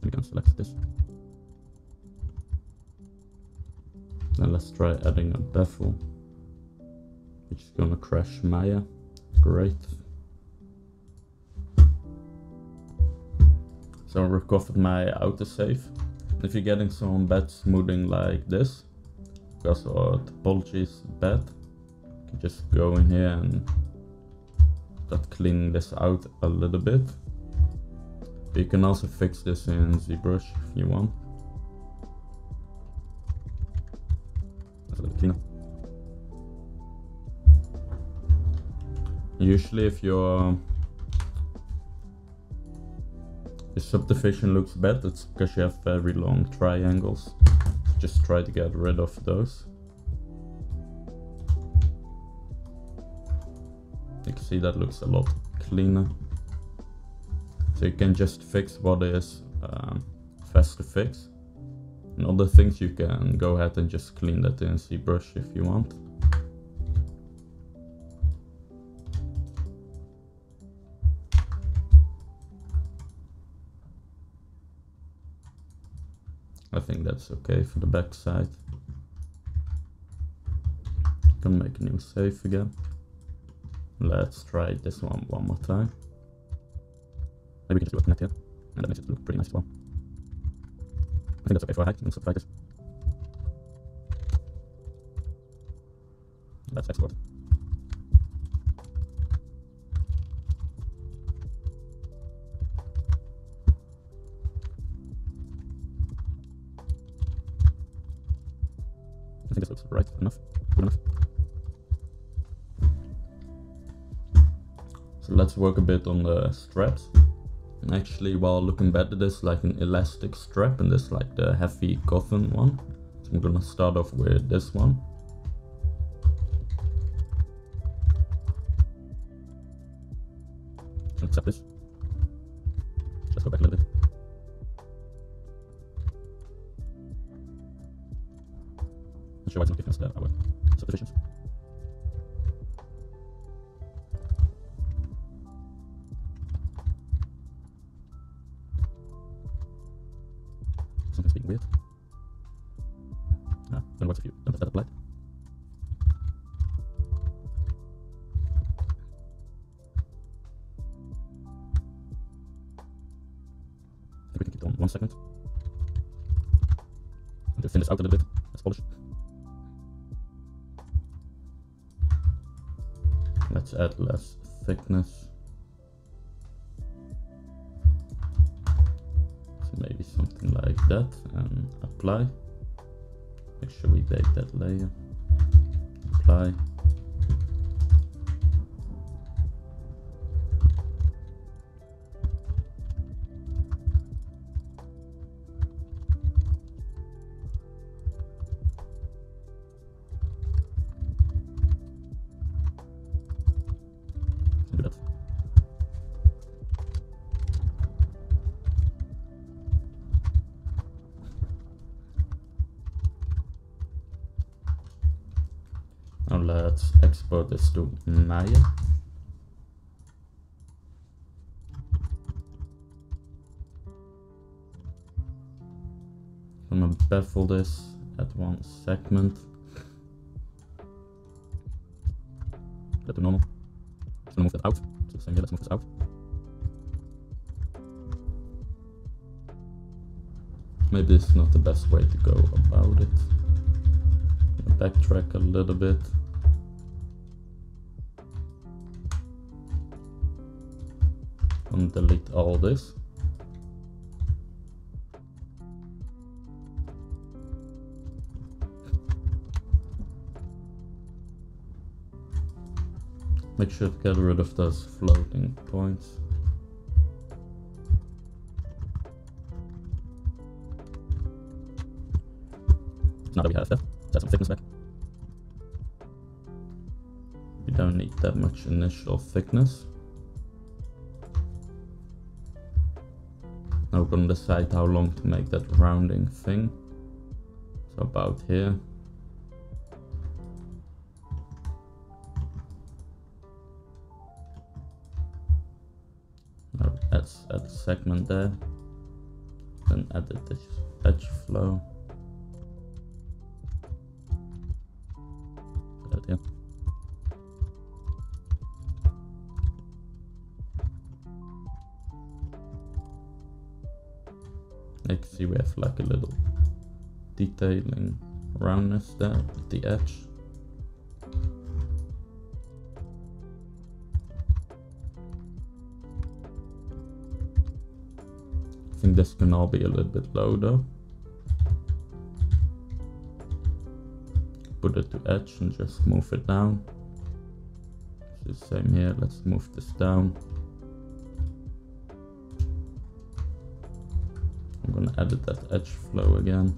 We can select this. Then let's try adding a bevel, which is gonna crash Maya. Great. So I recovered my autosave. If you're getting some bad smoothing like this, because our topology is bad, you can just go in here and start cleaning this out a little bit. But you can also fix this in ZBrush if you want. That's a little cleaner. Usually if your subdivision looks bad, it's because you have very long triangles. Just try to get rid of those. You can see that looks a lot cleaner. So you can just fix what is fast to fix. And other things you can go ahead and just clean that in ZBrush if you want. I think that's okay for the back side. Can make a new save again. Let's try this one more time. Maybe we can just do a connect here, and that makes it look pretty nice as well. I think that's okay for a height. Let's subtract this. Let's export. I think this looks right enough, good enough. So let's work a bit on the straps. And actually, while looking better, there's like an elastic strap, and there's like the heavy coffin one. So I'm gonna start off with this one. Accept this. Let's go back a little bit. 1 segment. And to thin this out a little bit. Let's polish. Let's add less thickness. So maybe something like that, and apply. Make sure we bake that layer. Apply. Do that. Now let's export this to Maya. I'm gonna bevel this at 1 segment. Let to normal. Let's move that out. So the same here, let's move this out. Maybe this is not the best way to go about it. Backtrack a little bit. And delete all this. Make sure to get rid of those floating points. Now that we have that, let's add some thickness back. We don't need that much initial thickness. Now we're going to decide how long to make that rounding thing. So about here. Now let's add a segment there. Then edit this edge flow. Right here. You can see we have like a little detailing roundness there at the edge. I think this can all be a little bit low though. Put it to edge and just move it down. It's the same here, let's move this down. I'm gonna edit that edge flow again.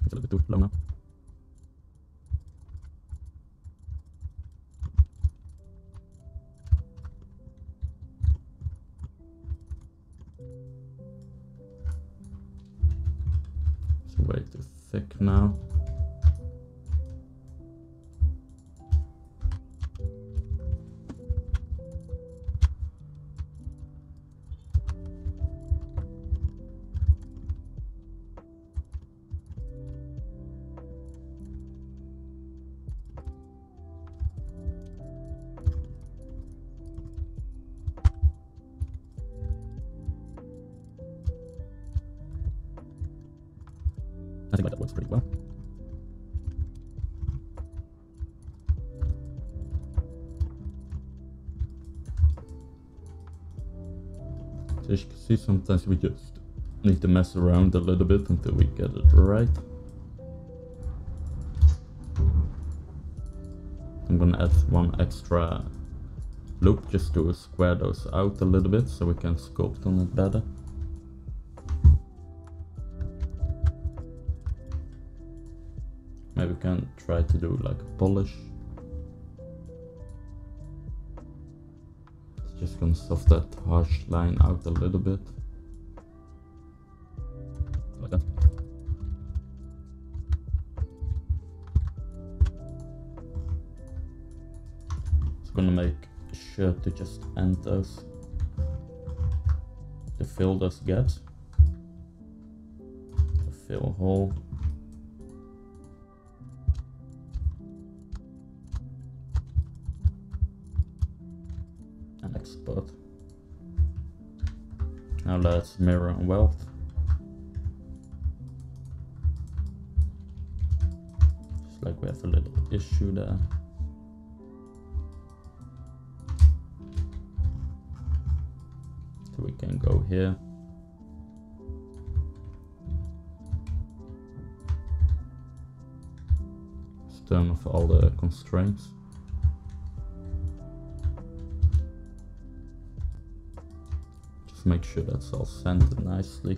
It's a little bit too low now. It's way too thick now. I think that works pretty well. So as you can see, sometimes we just need to mess around a little bit until we get it right. I'm gonna add 1 extra loop just to square those out a little bit so we can sculpt on it better. Maybe we can try to do like a polish. It's just gonna soft that harsh line out a little bit. Like that. It's gonna make sure to just end those, to fill those gaps. To fill hole. export. Now let's mirror and weld. Just like we have a little issue there. So we can go here. Just turn off all the constraints. Make sure that's all centered nicely.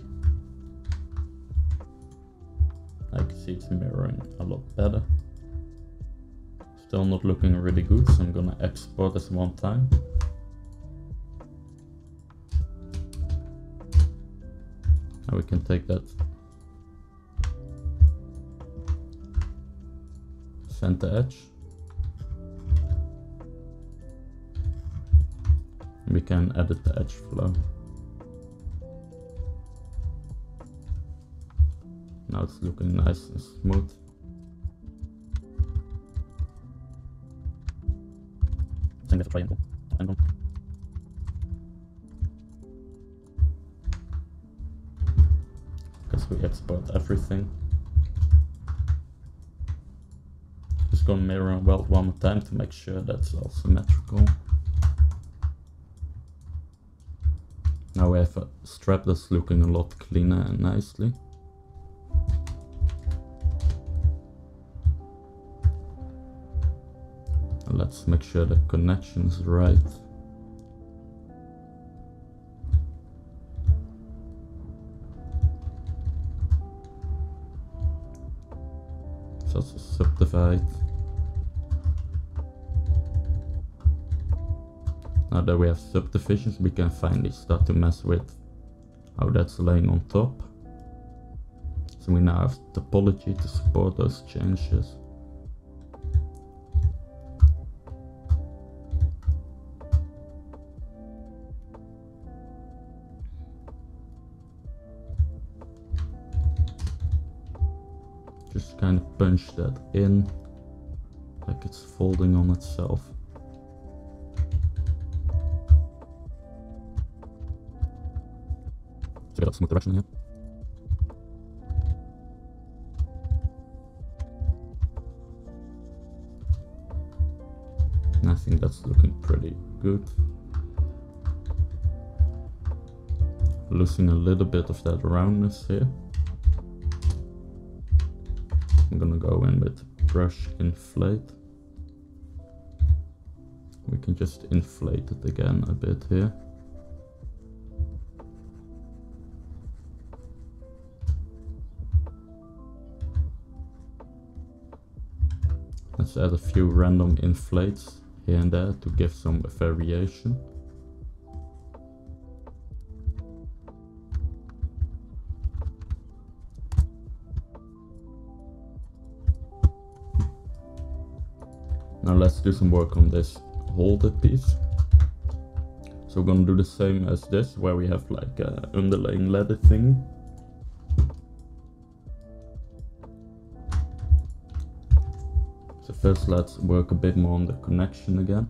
I can see it's mirroring a lot better. Still not looking really good, so I'm gonna export this one time. Now we can take that center edge. We can edit the edge flow. Now it's looking nice and smooth. Same with the triangle. Angle. Because we export everything. Just gonna mirror and weld one more time to make sure that's all symmetrical. Now we have a strap that's looking a lot cleaner and nicely. Let's make sure the connection is right. So it's subdivide. Now that we have subdivisions, we can finally start to mess with how that's laying on top. So we now have topology to support those changes. Just kind of punch that in, like it's folding on itself. So we got a smooth direction here. And I think that's looking pretty good. Losing a little bit of that roundness here. I'm gonna go in with brush inflate. We can just inflate it again a bit here. Let's add a few random inflates here and there to give some variation. Now let's do some work on this holder piece. So we're gonna do the same as this, where we have like a underlaying ladder thing. So first let's work a bit more on the connection again.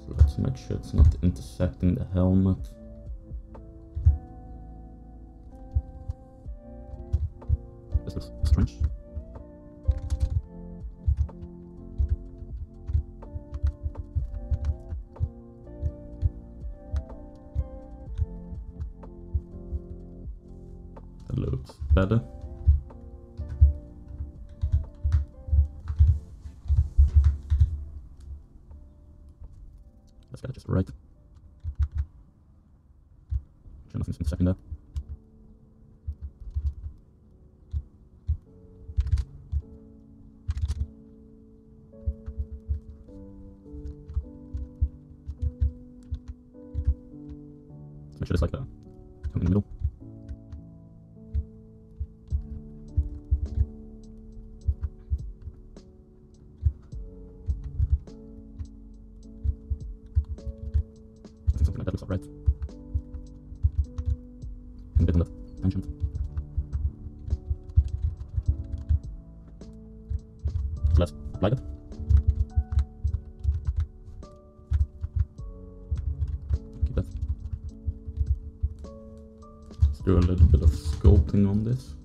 So let's make sure it's not intersecting the helmet. This looks strange. That looks better. Let's get it just right. Sure, nothing's intersecting there. Make sure it's like that. Come in the middle. I think something like that looks alright. And a bit on the tangent. do a little bit of sculpting on this.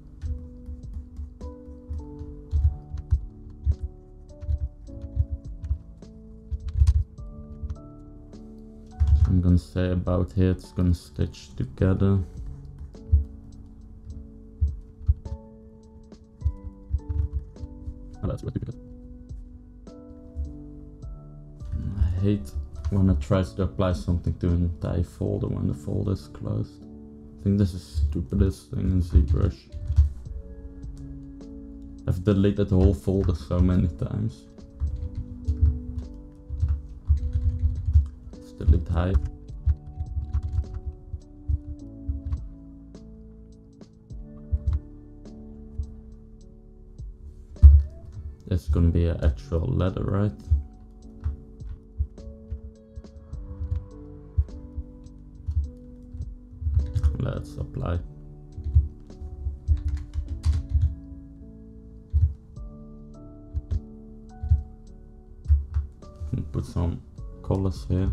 So I'm gonna say about here it's gonna stitch together. Oh, that's what you get. I hate when it tries to apply something to an entire folder when the folder is closed. I think this is the stupidest thing in ZBrush. I've deleted the whole folder so many times. Let's delete hide. There's gonna be an actual letter, right? Let's apply. And put some colors here.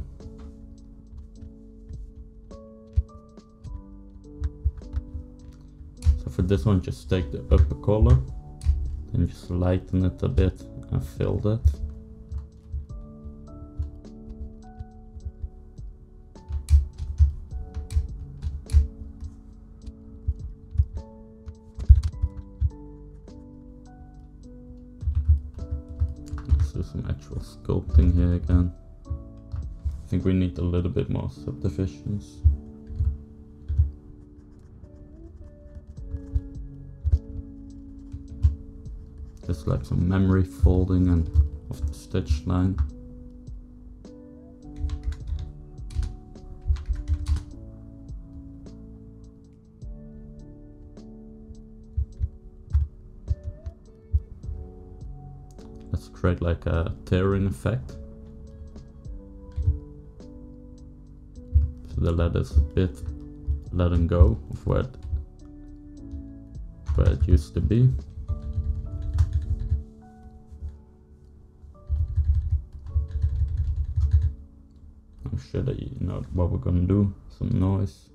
So for this one, just take the upper color and just lighten it a bit and fill that. Let's do some actual sculpting here again. I think we need a little bit more subdivisions. Just like some memory folding and of the stitch line. Let's create like a tearing effect. So the letter's a bit letting go of where it used to be. I'm sure that you know what we're gonna do. Some noise.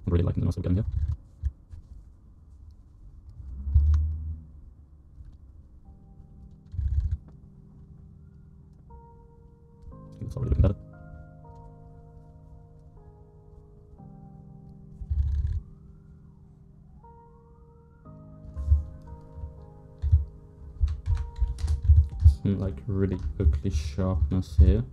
I'm really liking the noise we're getting here. It's already looking better. Some like really ugly sharpness here.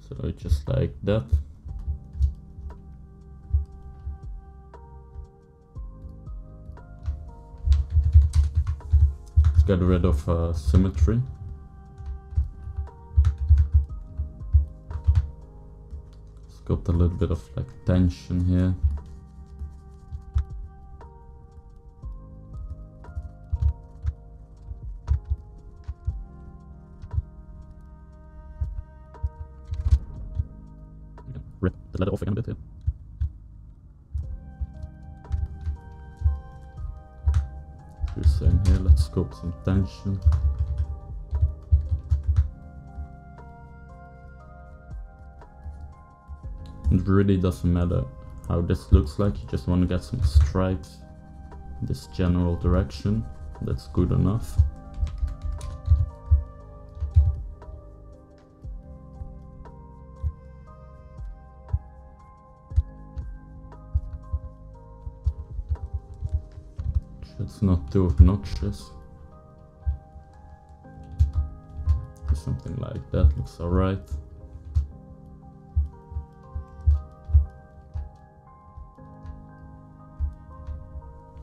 So just like that. Let's get rid of symmetry. Got a little bit of like tension here. Rip the letter off again a bit here. Do the same here, let's sculpt some tension. It really doesn't matter how this looks like, you just want to get some stripes in this general direction. That's good enough. It's not too obnoxious. Something like that looks alright.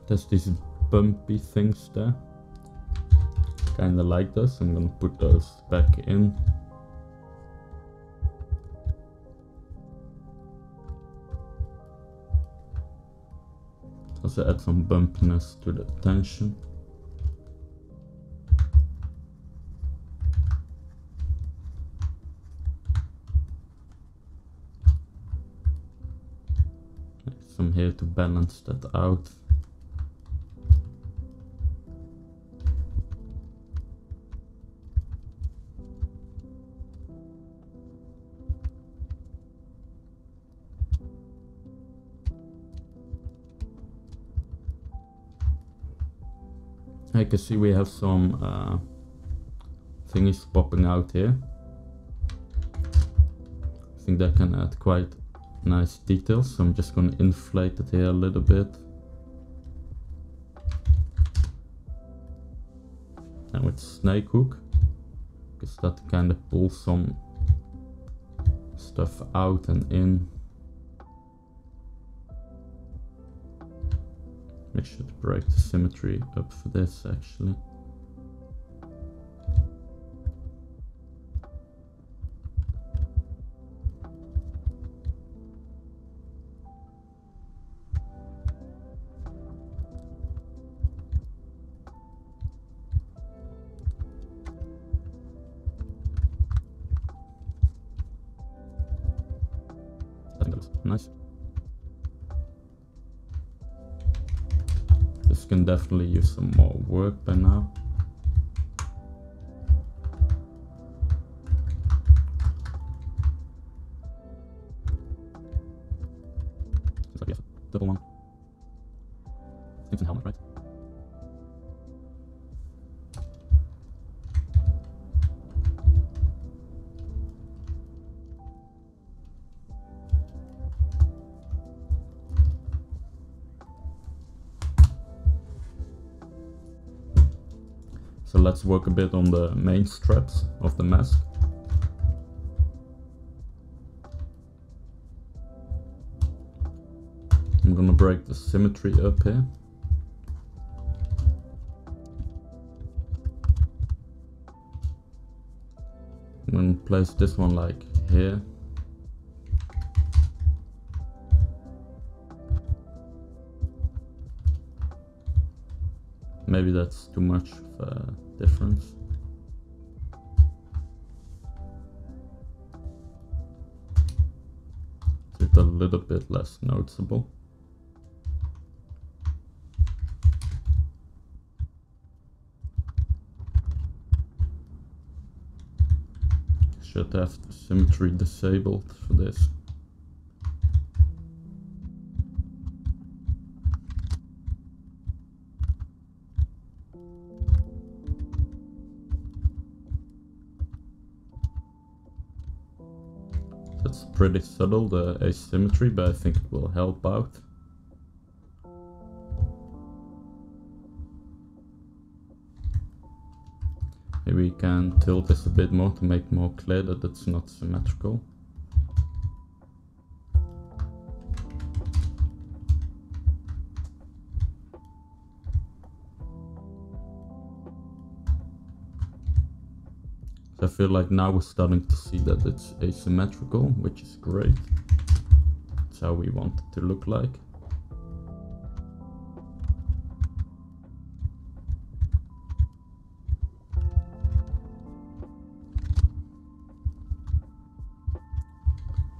There's these bumpy things there. Kinda like this. I'm gonna put those back in. Also add some bumpiness to the tension. some here to balance that out. I can see we have some thingies popping out here. I think that can add quite nice details, so I'm just gonna inflate it here a little bit. And with snake hook, because that kind of pulls some stuff out and in. We should break the symmetry up for this actually. I think that looks nice. This can definitely use some more work by now. Looks like we have a double one. I think it's in helmet, right? So let's work a bit on the main straps of the mask. I'm gonna break the symmetry up here. I'm gonna place this one like here. Maybe that's too much of a difference. It's a little bit less noticeable. Should have the symmetry disabled for this. That's pretty subtle, the asymmetry, but I think it will help out. Maybe we can tilt this a bit more to make more clear that it's not symmetrical. I feel like now we're starting to see that it's asymmetrical, which is great. That's how we want it to look like.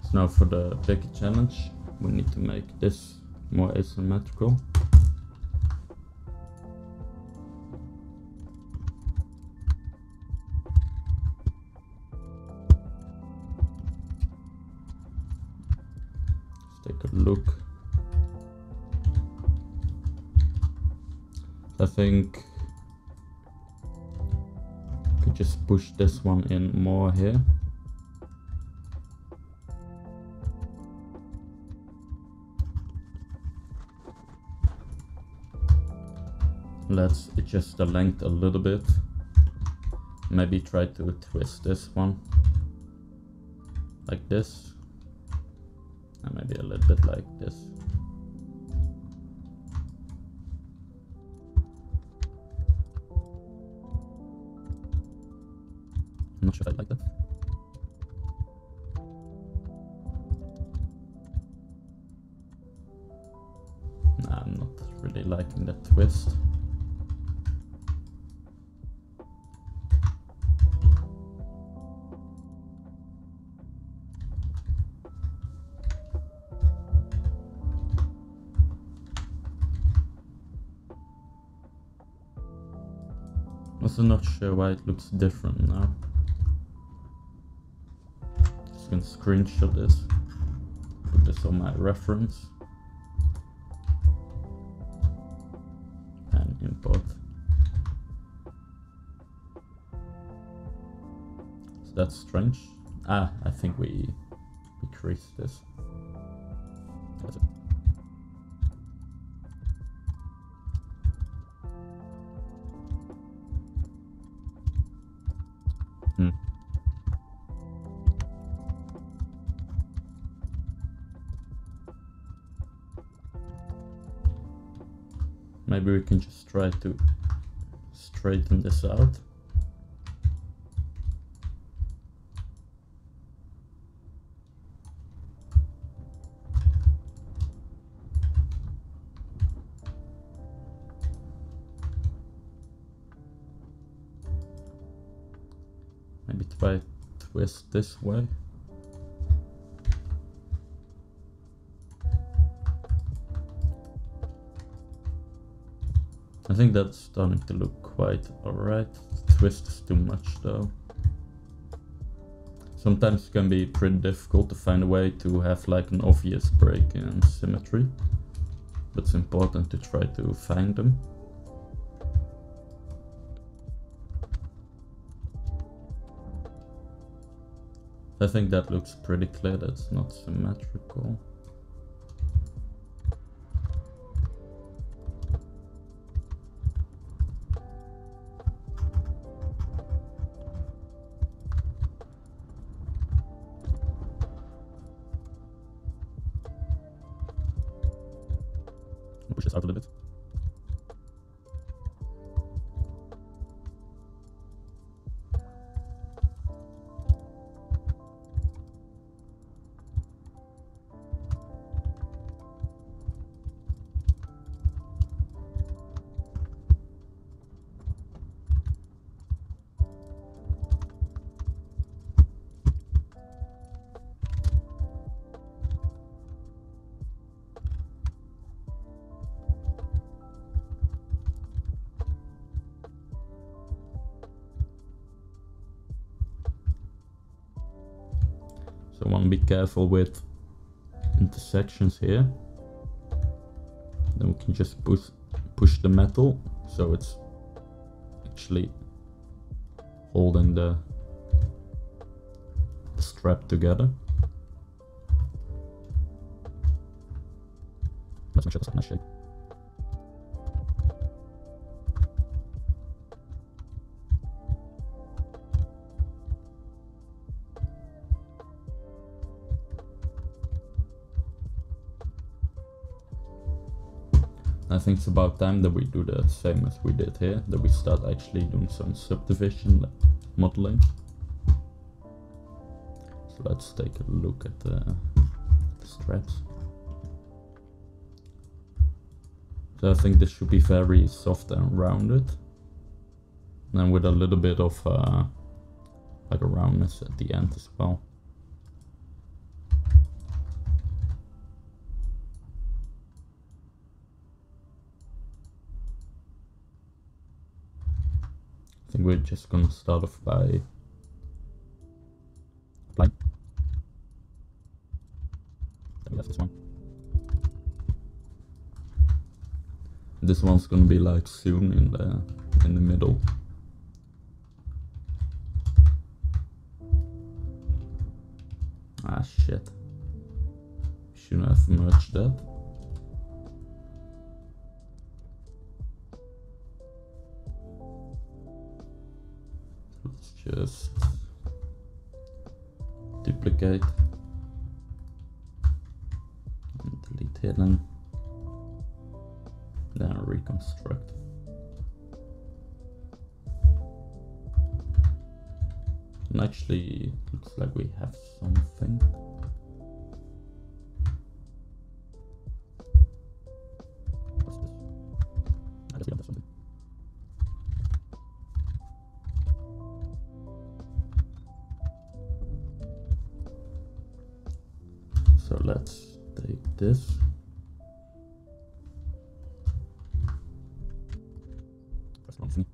So now for the bigger challenge, we need to make this more asymmetrical. Take a look. I think I could just push this one in more here. Let's adjust the length a little bit. Maybe try to twist this one like this. And maybe a little bit like this. I'm not sure if I like that. Nah, I'm not really liking that twist. Also not sure why it looks different now. Just gonna screenshot this, put this on my reference, and import. So that's strange. Ah, I think we decreased this. That's it. Maybe we can just try to straighten this out. Maybe try to twist this way. I think that's starting to look quite alright. Twist is too much though. Sometimes it can be pretty difficult to find a way to have like an obvious break in symmetry, but it's important to try to find them. I think that looks pretty clear, that's not symmetrical. Push this out a little bit. So I want to be careful with intersections here. Then we can just push the metal so it's actually holding the strap together. Let's make sure that's a nice shape. I think it's about time that we do the same as we did here, that we start actually doing some subdivision modeling. So let's take a look at the straps. So I think this should be very soft and rounded, and with a little bit of like a roundness at the end as well. I think we're just gonna start off by applying. Then we have this one. This one's gonna be like soon in the middle. Ah shit. Shouldn't have merged that. Let's just duplicate and delete hidden, then reconstruct. And actually it looks like we have something. What's this? I guess we have something. So let's take this. That's wrong thing.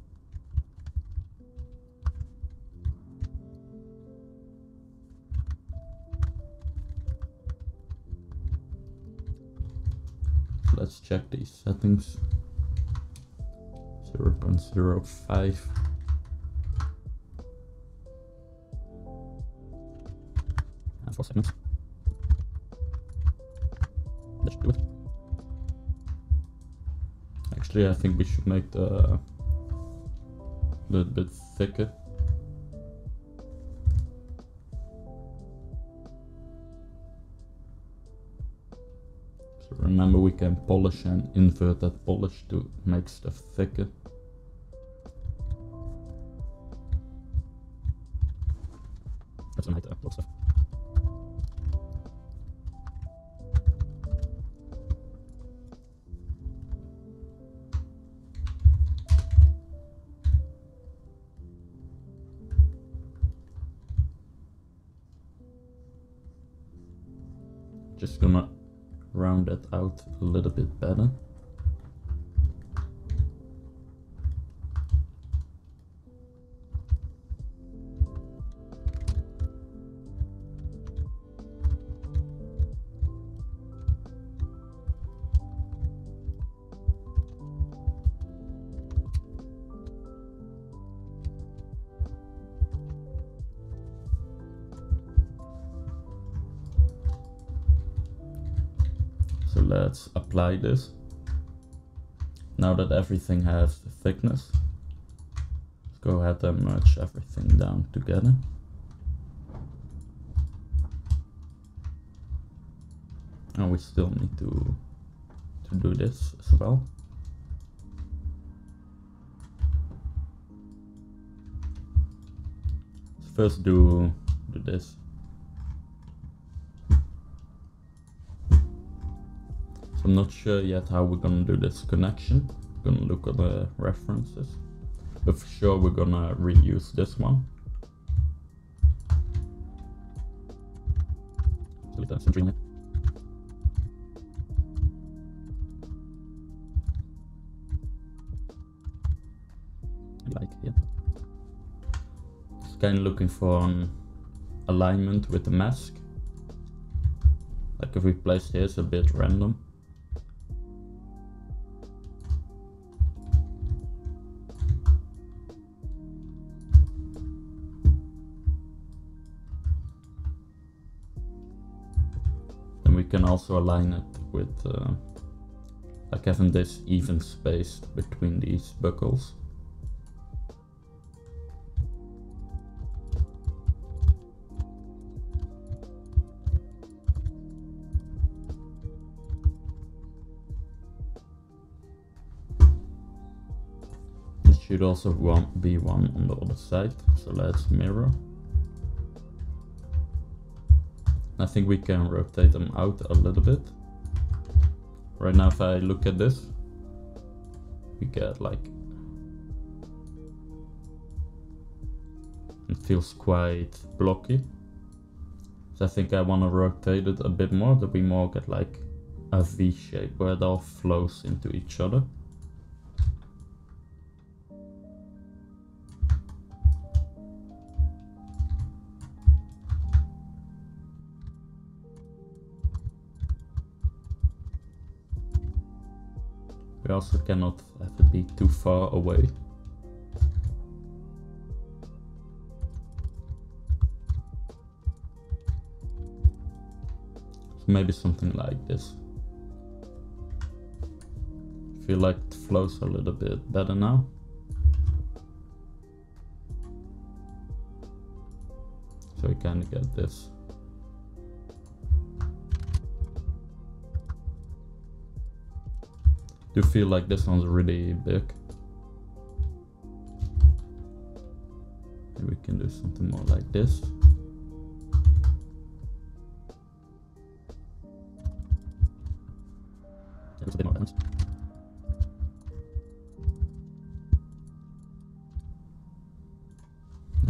let's check these settings. 0.05. And 4 segments. That should do it. Actually, I think we should make the a little bit thicker. So remember, we can polish and invert that polish to make stuff thicker. That's a nice block stuff. Just gonna round that out a little bit better. So let's apply this. Now that everything has the thickness, let's go ahead and merge everything down together. And we still need to do this as well. Let's first do this. I'm not sure yet how we're gonna do this connection. We're gonna look at the references, but for sure we're gonna reuse this one. So let's symmetry on it. Like here. Just kind of looking for an alignment with the mask. Like if we place this a bit random. We can also align it with like having this even space between these buckles. There should also be one on the other side, so let's mirror. I think we can rotate them out a little bit. Right now, if I look at this, we get like, it feels quite blocky. So I think I want to rotate it a bit more, that we more get like a V shape where it all flows into each other. We also cannot have it be too far away. So maybe something like this. I feel like it flows a little bit better now. So we kind of get this. Do feel like this one's really big. Maybe we can do something more like this. Looks a bit more balanced.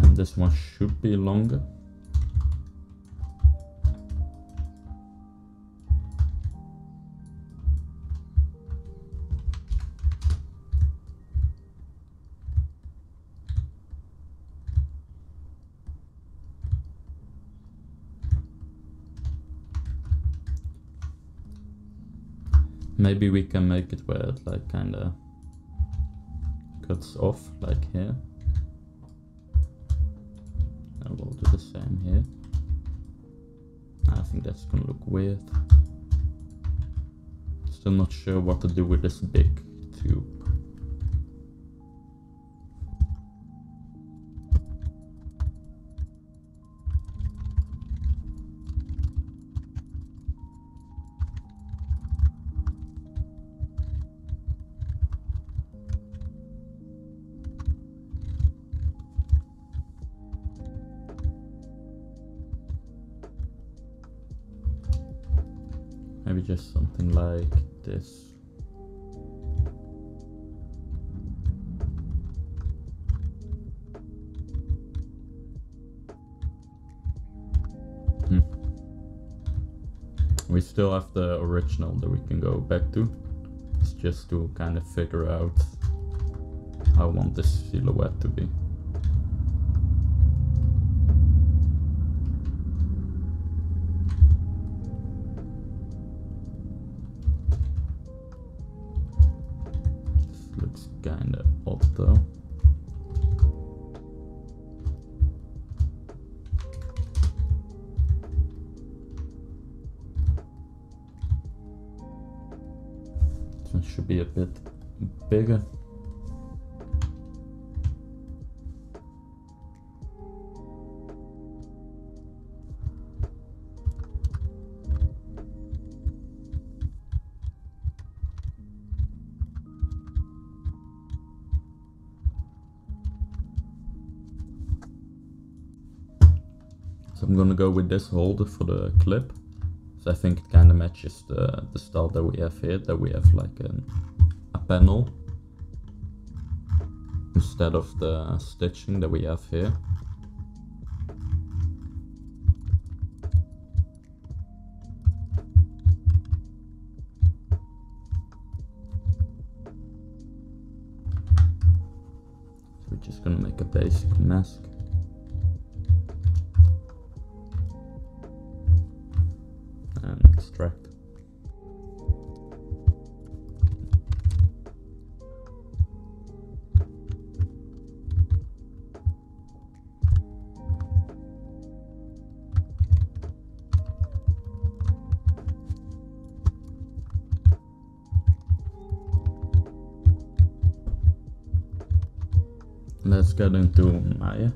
And this one should be longer. Maybe we can make it where it like kinda cuts off, like here. And we'll do the same here. I think that's gonna look weird. Still not sure what to do with this big tube. Maybe just something like this. We still have the original that we can go back to. It's just to kind of figure out how I want this silhouette to be. Looks kinda odd though. This one should be a bit bigger. So I'm gonna go with this holder for the clip. So I think it kind of matches the style that we have here, that we have like a panel instead of the stitching that we have here. So we're just gonna make a basic mask. And extract. Let's get into Maya.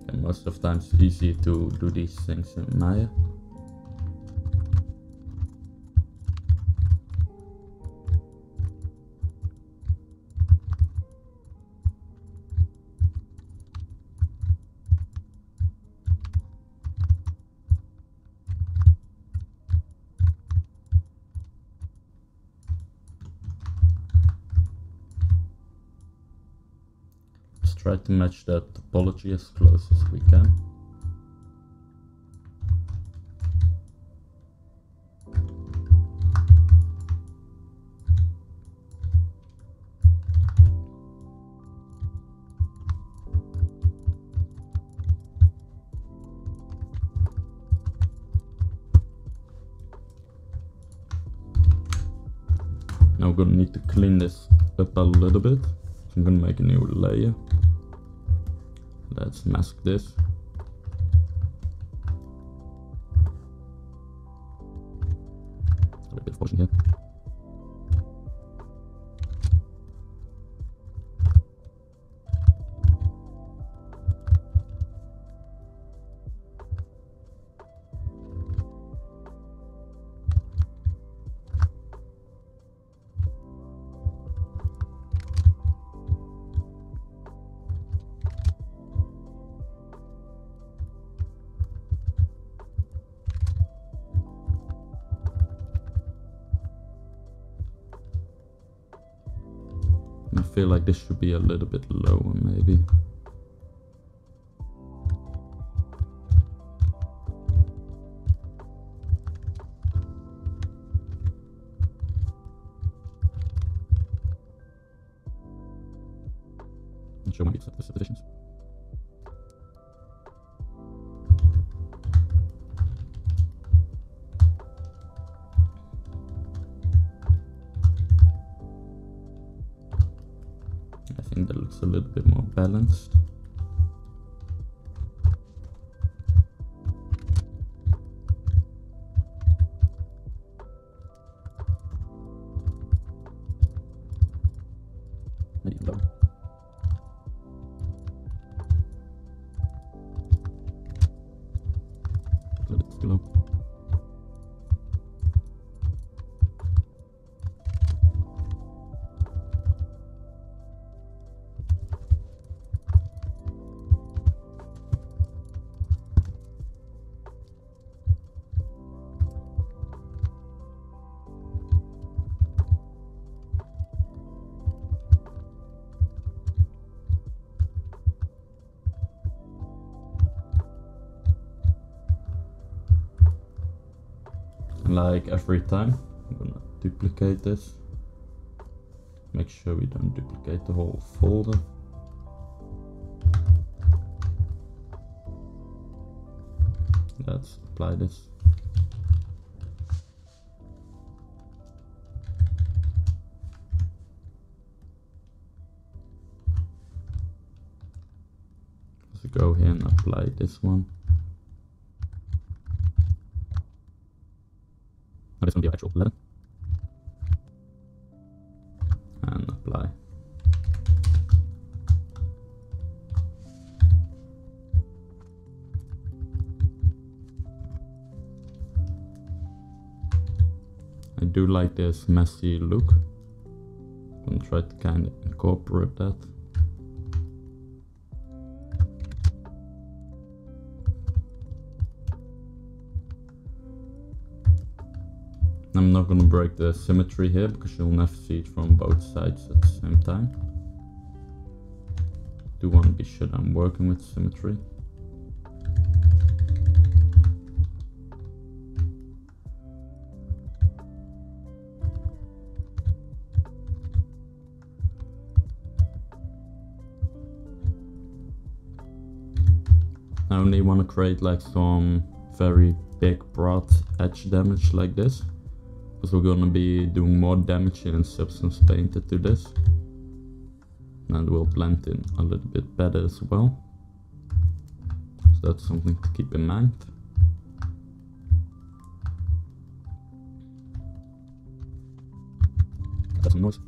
And most of the time it's easy to do these things in Maya. Try to match that topology as close as we can. Now we're gonna need to clean this up a little bit. So I'm gonna make a new layer. Let's mask this. A little bit of motion here. I feel like this should be a little bit lower, maybe. Not sure when we set the subdivisions. a little bit more balanced. Maybe lower. A little bit too low. Like every time, I'm gonna duplicate this. Make sure we don't duplicate the whole folder. Let's apply this. Let's go here and apply this one. Now this one be our actual letter. And apply. I do like this messy look. I'm gonna try to kind of incorporate that. I'm not gonna break the symmetry here because you'll never see it from both sides at the same time. Do want to be sure that I'm working with symmetry. I only want to create like some very big broad edge damage like this, because we're gonna be doing more damage in Substance Painted to this, and it will blend in a little bit better as well, so that's something to keep in mind. That's some noise.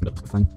That's fine.